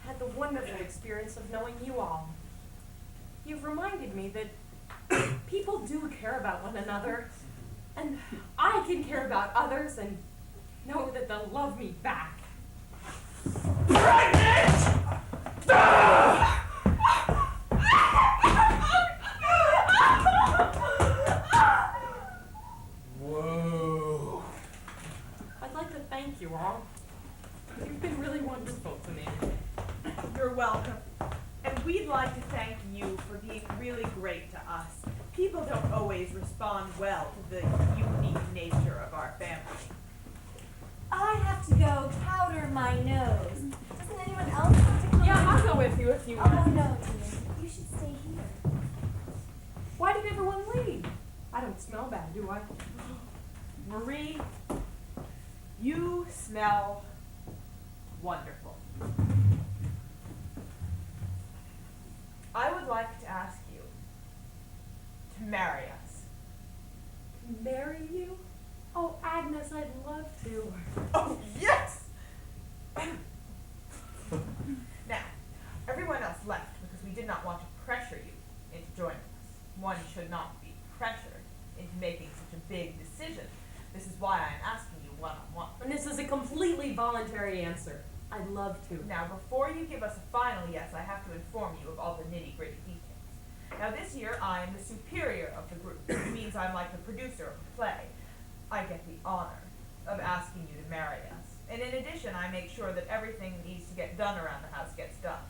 had the wonderful experience of knowing you all. You've reminded me that people do care about one another, and I can care about others and know that they'll love me back. Pregnant! Whoa. I'd like to thank you all. You've been really wonderful to me. You're welcome. And we'd like to thank you for being really great to us. People don't always respond well to the unique nature of our family. I have to go powder my nose. Doesn't anyone else want to come? Yeah, I'll go with you if you want. Oh, no, dear. You should stay here. Why did everyone leave? I don't smell bad, do I? Marie, you smell wonderful. I would like to ask you to marry us. Marry you? Oh, Agnes, I'd love to. Oh, yes! Now, everyone else left because we did not want to pressure you into joining us. One should not be pressured into making such a big decision. This is why I am asking you one-on-one. And this is a completely voluntary answer. I'd love to. Now, before you give us a final yes, I have to inform you of all the nitty-gritty details. Now, this year, I am the superior of the group, which means I'm like the producer of the play. I get the honor of asking you to marry us. And in addition, I make sure that everything that needs to get done around the house gets done.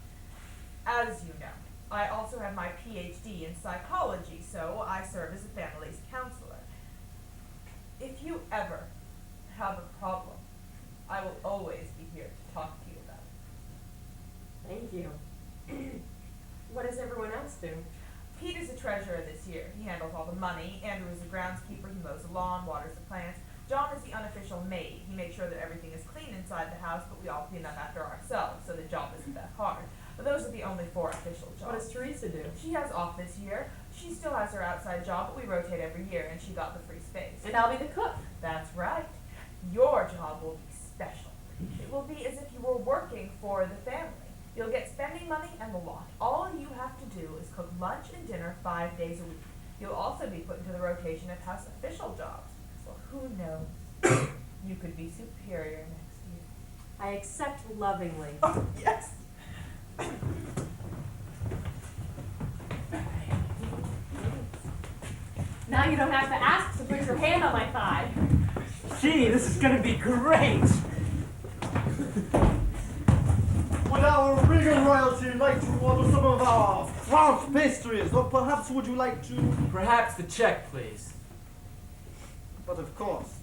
As you know, I also have my PhD in psychology, so I serve as a family's counselor. If you ever have a problem, I will always be here to talk to you about it. Thank you. What does everyone else do? Pete is the treasurer this year. He handles all the money. Andrew is the groundskeeper. He mows the lawn, waters the plants. John is the unofficial maid. He makes sure that everything is clean inside the house, but we all clean up after ourselves, so the job isn't that hard. But those are the only 4 official jobs. What does Teresa do? She has off this year. She still has her outside job, but we rotate every year, and she got the free space. And I'll be the cook. That's right. Your job will be special. It will be as if you were working for the family. You'll get spending money and the lot. All you have to do is cook lunch and dinner 5 days a week. You'll also be put into the rotation of house official jobs. So who knows? You could be superior next year. I accept lovingly. Oh, yes. Now you don't have to ask to put your hand on my thigh. Gee, this is gonna be great! Would our regal royalty like to order some of our France pastries, or perhaps would you like to? Perhaps the check, please. But of course.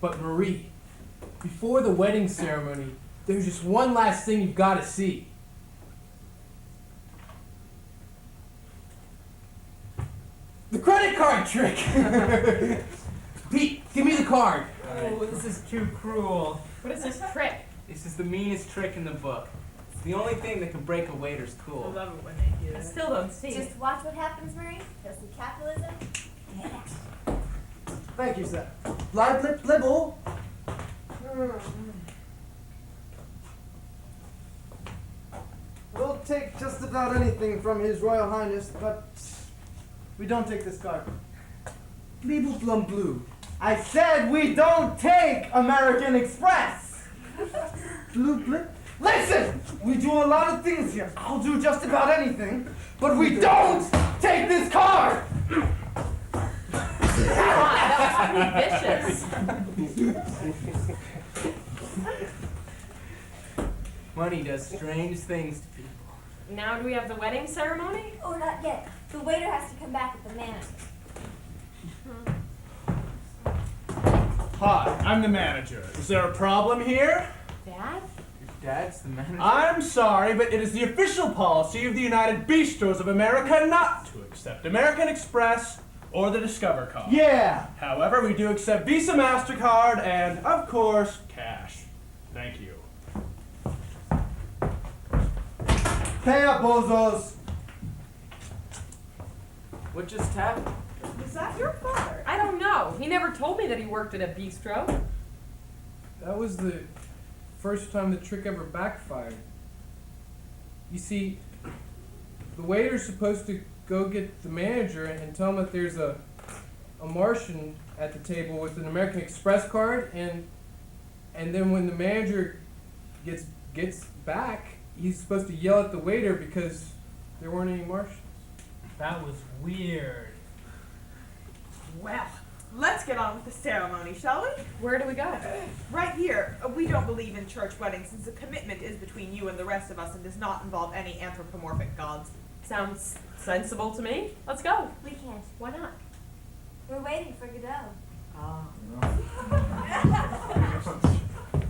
But Marie, before the wedding ceremony, there's just one last thing you've got to see. The credit card trick! Pete, give me the card. Oh, this is too cruel. What is this trick? This is the meanest trick in the book. It's the only thing that can break a waiter's I cool. love it when they do I that. still don't see Just it. watch what happens, Marie. You'll see capitalism. Thank you, sir. Blib, blib, blibble. We'll take just about anything from His Royal Highness, but we don't take this card. Blibble blum blue. I said we don't take American Express. Blue blip. Listen, we do a lot of things here. I'll do just about anything, but we don't take this card. That was pretty vicious. Money does strange things to people. Now do we have the wedding ceremony? Oh, not yet. The waiter has to come back with the manager. Hi, I'm the manager. Is there a problem here? Dad? Your dad's the manager? I'm sorry, but it is the official policy of the United Bistros of America not to accept American Express or the Discover card. Yeah. However, we do accept Visa, MasterCard, and, of course, cash. Thank you. Pay up, bozos. What just happened? Was that your father? I don't know. He never told me that he worked at a bistro. That was the first time the trick ever backfired. You see, the waiter's supposed to go get the manager and tell him that there's a Martian at the table with an American Express card, and then when the manager gets back, he's supposed to yell at the waiter because there weren't any Martians. That was weird. Well, let's get on with the ceremony, shall we? Where do we go? Right here. We don't believe in church weddings since the commitment is between you and the rest of us and does not involve any anthropomorphic gods. Sounds sensible to me. Let's go. We can't. Why not? We're waiting for Godot.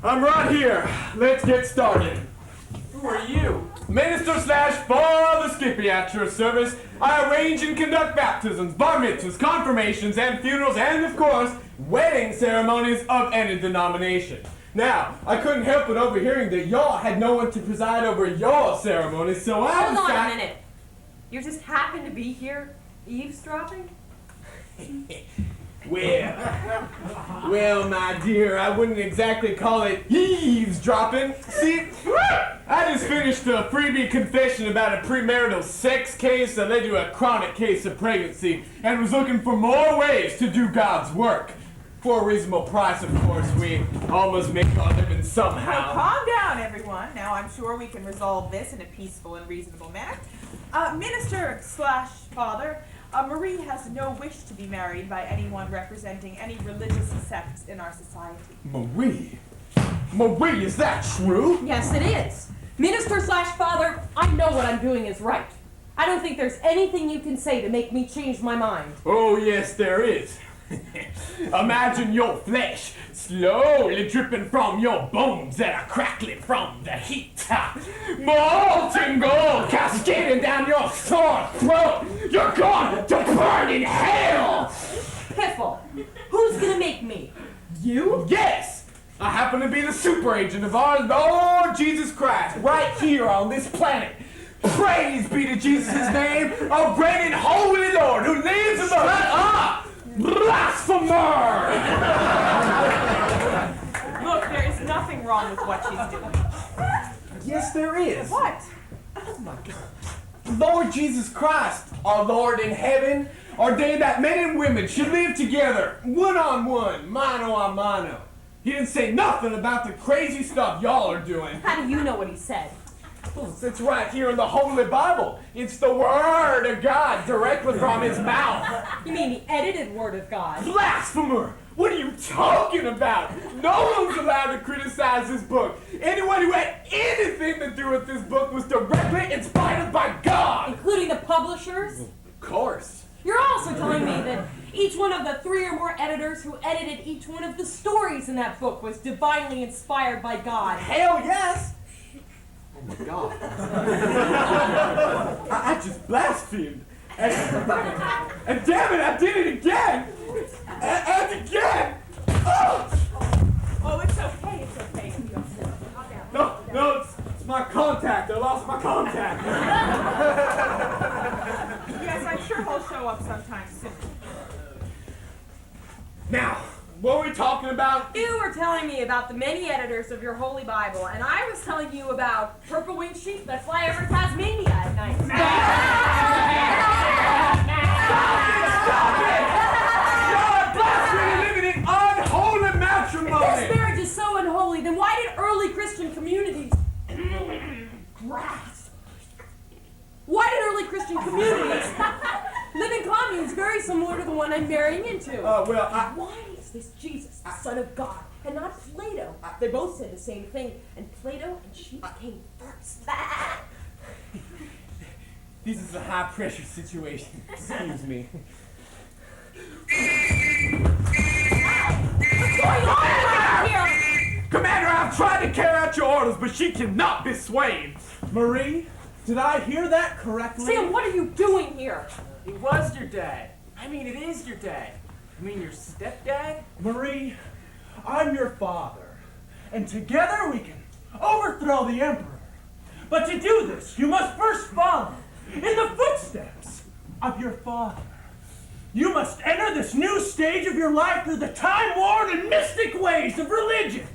I'm right here. Let's get started. Who are you? Minister / Father Skippy at your service. I arrange and conduct baptisms, bar mitzvahs, confirmations, and funerals, and of course, wedding ceremonies of any denomination. Now, I couldn't help but overhearing that y'all had no one to preside over your ceremonies, so I Hold on a decided... minute. You just happen to be here eavesdropping? Well, my dear, I wouldn't exactly call it eavesdropping. See, I just finished a freebie confession about a premarital sex case that led to a chronic case of pregnancy and was looking for more ways to do God's work. For a reasonable price, of course, we almost make our living somehow. Now, calm down, everyone. Now, I'm sure we can resolve this in a peaceful and reasonable manner. Minister / Father, Marie has no wish to be married by anyone representing any religious sect in our society. Marie? Marie, is that true? Yes, it is. Minister / Father, I know what I'm doing is right. I don't think there's anything you can say to make me change my mind. Oh, yes, there is. Imagine your flesh slowly dripping from your bones that are crackling from the heat. Molten gold cascading down your sore throat. You're going to burn in hell. Piffle, who's gonna make me? You? Yes, I happen to be the super agent of our Lord Jesus Christ right here on this planet. Praise be to Jesus' name, a great and holy Lord who lives in the... Shut up! Blasphemer! Look, there is nothing wrong with what she's doing. Yes, there is. What? Oh my God. Lord Jesus Christ, our Lord in heaven, ordained that men and women should live together, one-on-one, mano-a-mano. He didn't say nothing about the crazy stuff y'all are doing. How do you know what he said? Well, it's right here in the Holy Bible. It's the Word of God directly from His mouth. You mean the edited word of God? Blasphemer! What are you talking about? No one's allowed to criticize this book. Anyone who had anything to do with this book was directly inspired by God. Including the publishers? Of course. You're also telling me that each one of the 3 or more editors who edited each one of the stories in that book was divinely inspired by God. Hell yes! Oh my God. I just blasphemed. And damn it, I did it again! And again! Oh, Oh, it's okay. no, it's my contact. I lost my contact. Yes, I'm sure he'll show up sometime soon. Now, what were we talking about? You were telling me about the many editors of your Holy Bible, and I was telling you about purple-winged sheep that fly over Tasmania at night. Stop it! You're blaspheming, living in unholy matrimony! If this marriage is so unholy, then why did early Christian communities... Why did early Christian communities live in communes very similar to the one I'm marrying into? Why is this Jesus, the Son of God, and not Plato? They both said the same thing, and Plato and sheep came first. This is a high-pressure situation. Excuse me. What's going on around here? Commander, I've tried to carry out your orders, but she cannot be swayed. Marie, did I hear that correctly? Sam, what are you doing here? It was your dad. I mean, it is your dad. I mean, your stepdad? Marie, I'm your father, and together we can overthrow the Emperor. But to do this, you must first follow in the footsteps of your father. You must enter this new stage of your life through the time-worn and mystic ways of religion,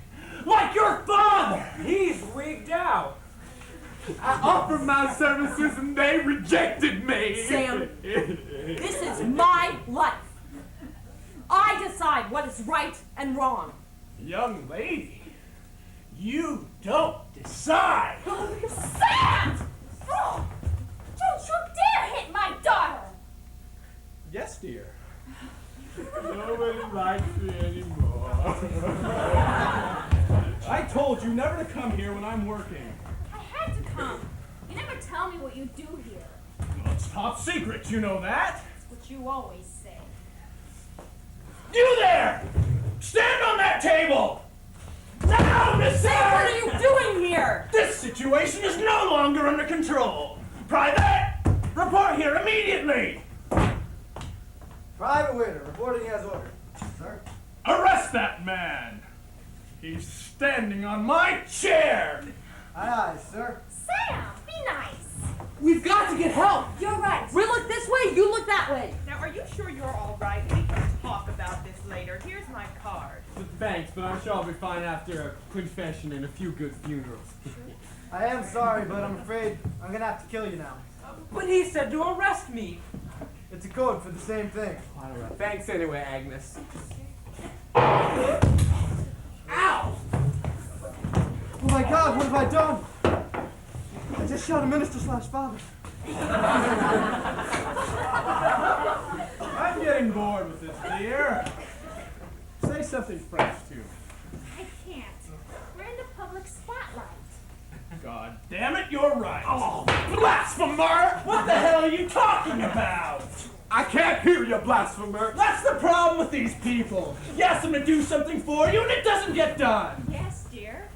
like your father. He's wigged out. I offered my services and they rejected me. Sam, this is my life. I decide what is right and wrong. Young lady, you don't decide. Sam! Oh, don't you dare hit my daughter! Yes, dear. Nobody likes me anymore. I told you never to come here when I'm working. I had to come. You never tell me what you do here. Well, it's top secret, you know that? That's what you always say. You there! Stand on that table! Now, Miss Sam, what are you doing here? This situation is no longer under control. Private, report here immediately! Private waiter, reporting as ordered. Sir? Arrest that man! He's standing on my chair! Aye, aye, sir. Sam, be nice. We've got to get help. You're right. We look this way, you look that way. Now, are you sure you're all right? We can talk about this later. Here's my card. Thanks, but I'm sure I'll be fine after a confession and a few good funerals. I am sorry, but I'm afraid I'm gonna have to kill you now. But he said to arrest me. It's a code for the same thing. All right. Thanks anyway, Agnes. Ow! Oh my God, what have I done? I just shot a minister/father. I'm getting bored with this, dear. Say something French, too. I can't. We're in the public spotlight. God damn it, you're right. Oh, blasphemer! What the hell are you talking about? I can't hear you, blasphemer. That's the problem with these people. You ask them to do something for you and it doesn't get done. Yes, dear.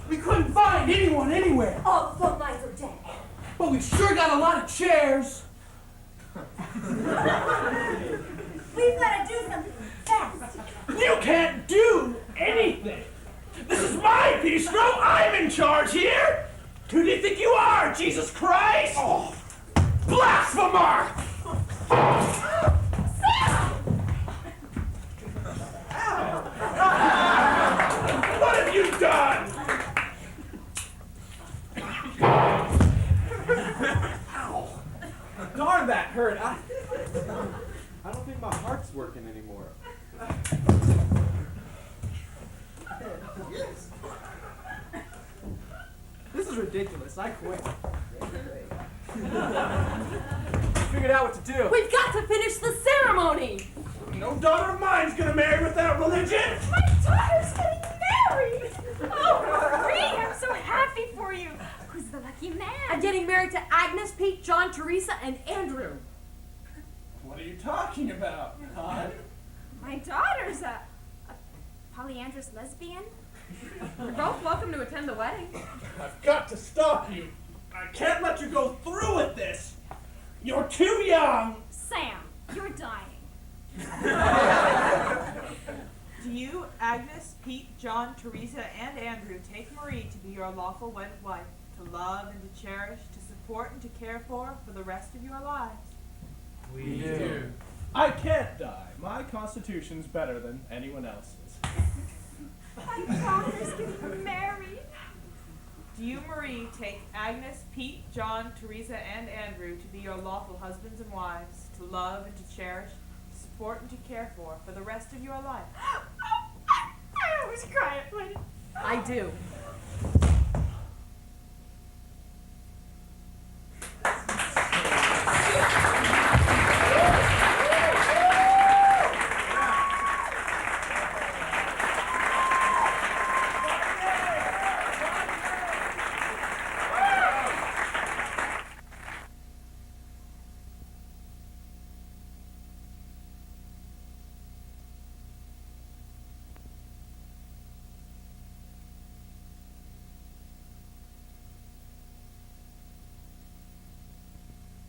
We couldn't find anyone anywhere. All the phone lines are dead. But we sure got a lot of chairs. We've got to do something fast. You can't do anything. This is my bistro. I'm in charge here. Who do you think you are, Jesus Christ? Oh, blasphemer! What have you done? Ow. Darn, that hurt. I don't think my heart's working anymore. This is ridiculous. I quit. Figured out what to do. We've got to finish the ceremony. No daughter of mine's gonna marry without religion. My daughter's getting married. Oh, Marie, I'm so happy for you. Who's the lucky man? I'm getting married to Agnes, Pete, John, Teresa, and Andrew. What are talking about, hon? My daughter's a polyandrous lesbian. You're both welcome to attend the wedding. I've got to stop you. I can't let you go through with this. You're too young. Sam, you're dying. Do you, Agnes, Pete, John, Teresa, and Andrew take Marie to be your lawful wedded wife, to love and to cherish, to support and to care for the rest of your lives? We do. I can't die. My constitution's better than anyone else's. My daughter's getting married. Do you, Marie, take Agnes, Pete, John, Teresa, and Andrew to be your lawful husbands and wives, to love and to cherish, to support and to care for the rest of your life? I always cry at weddings. I do.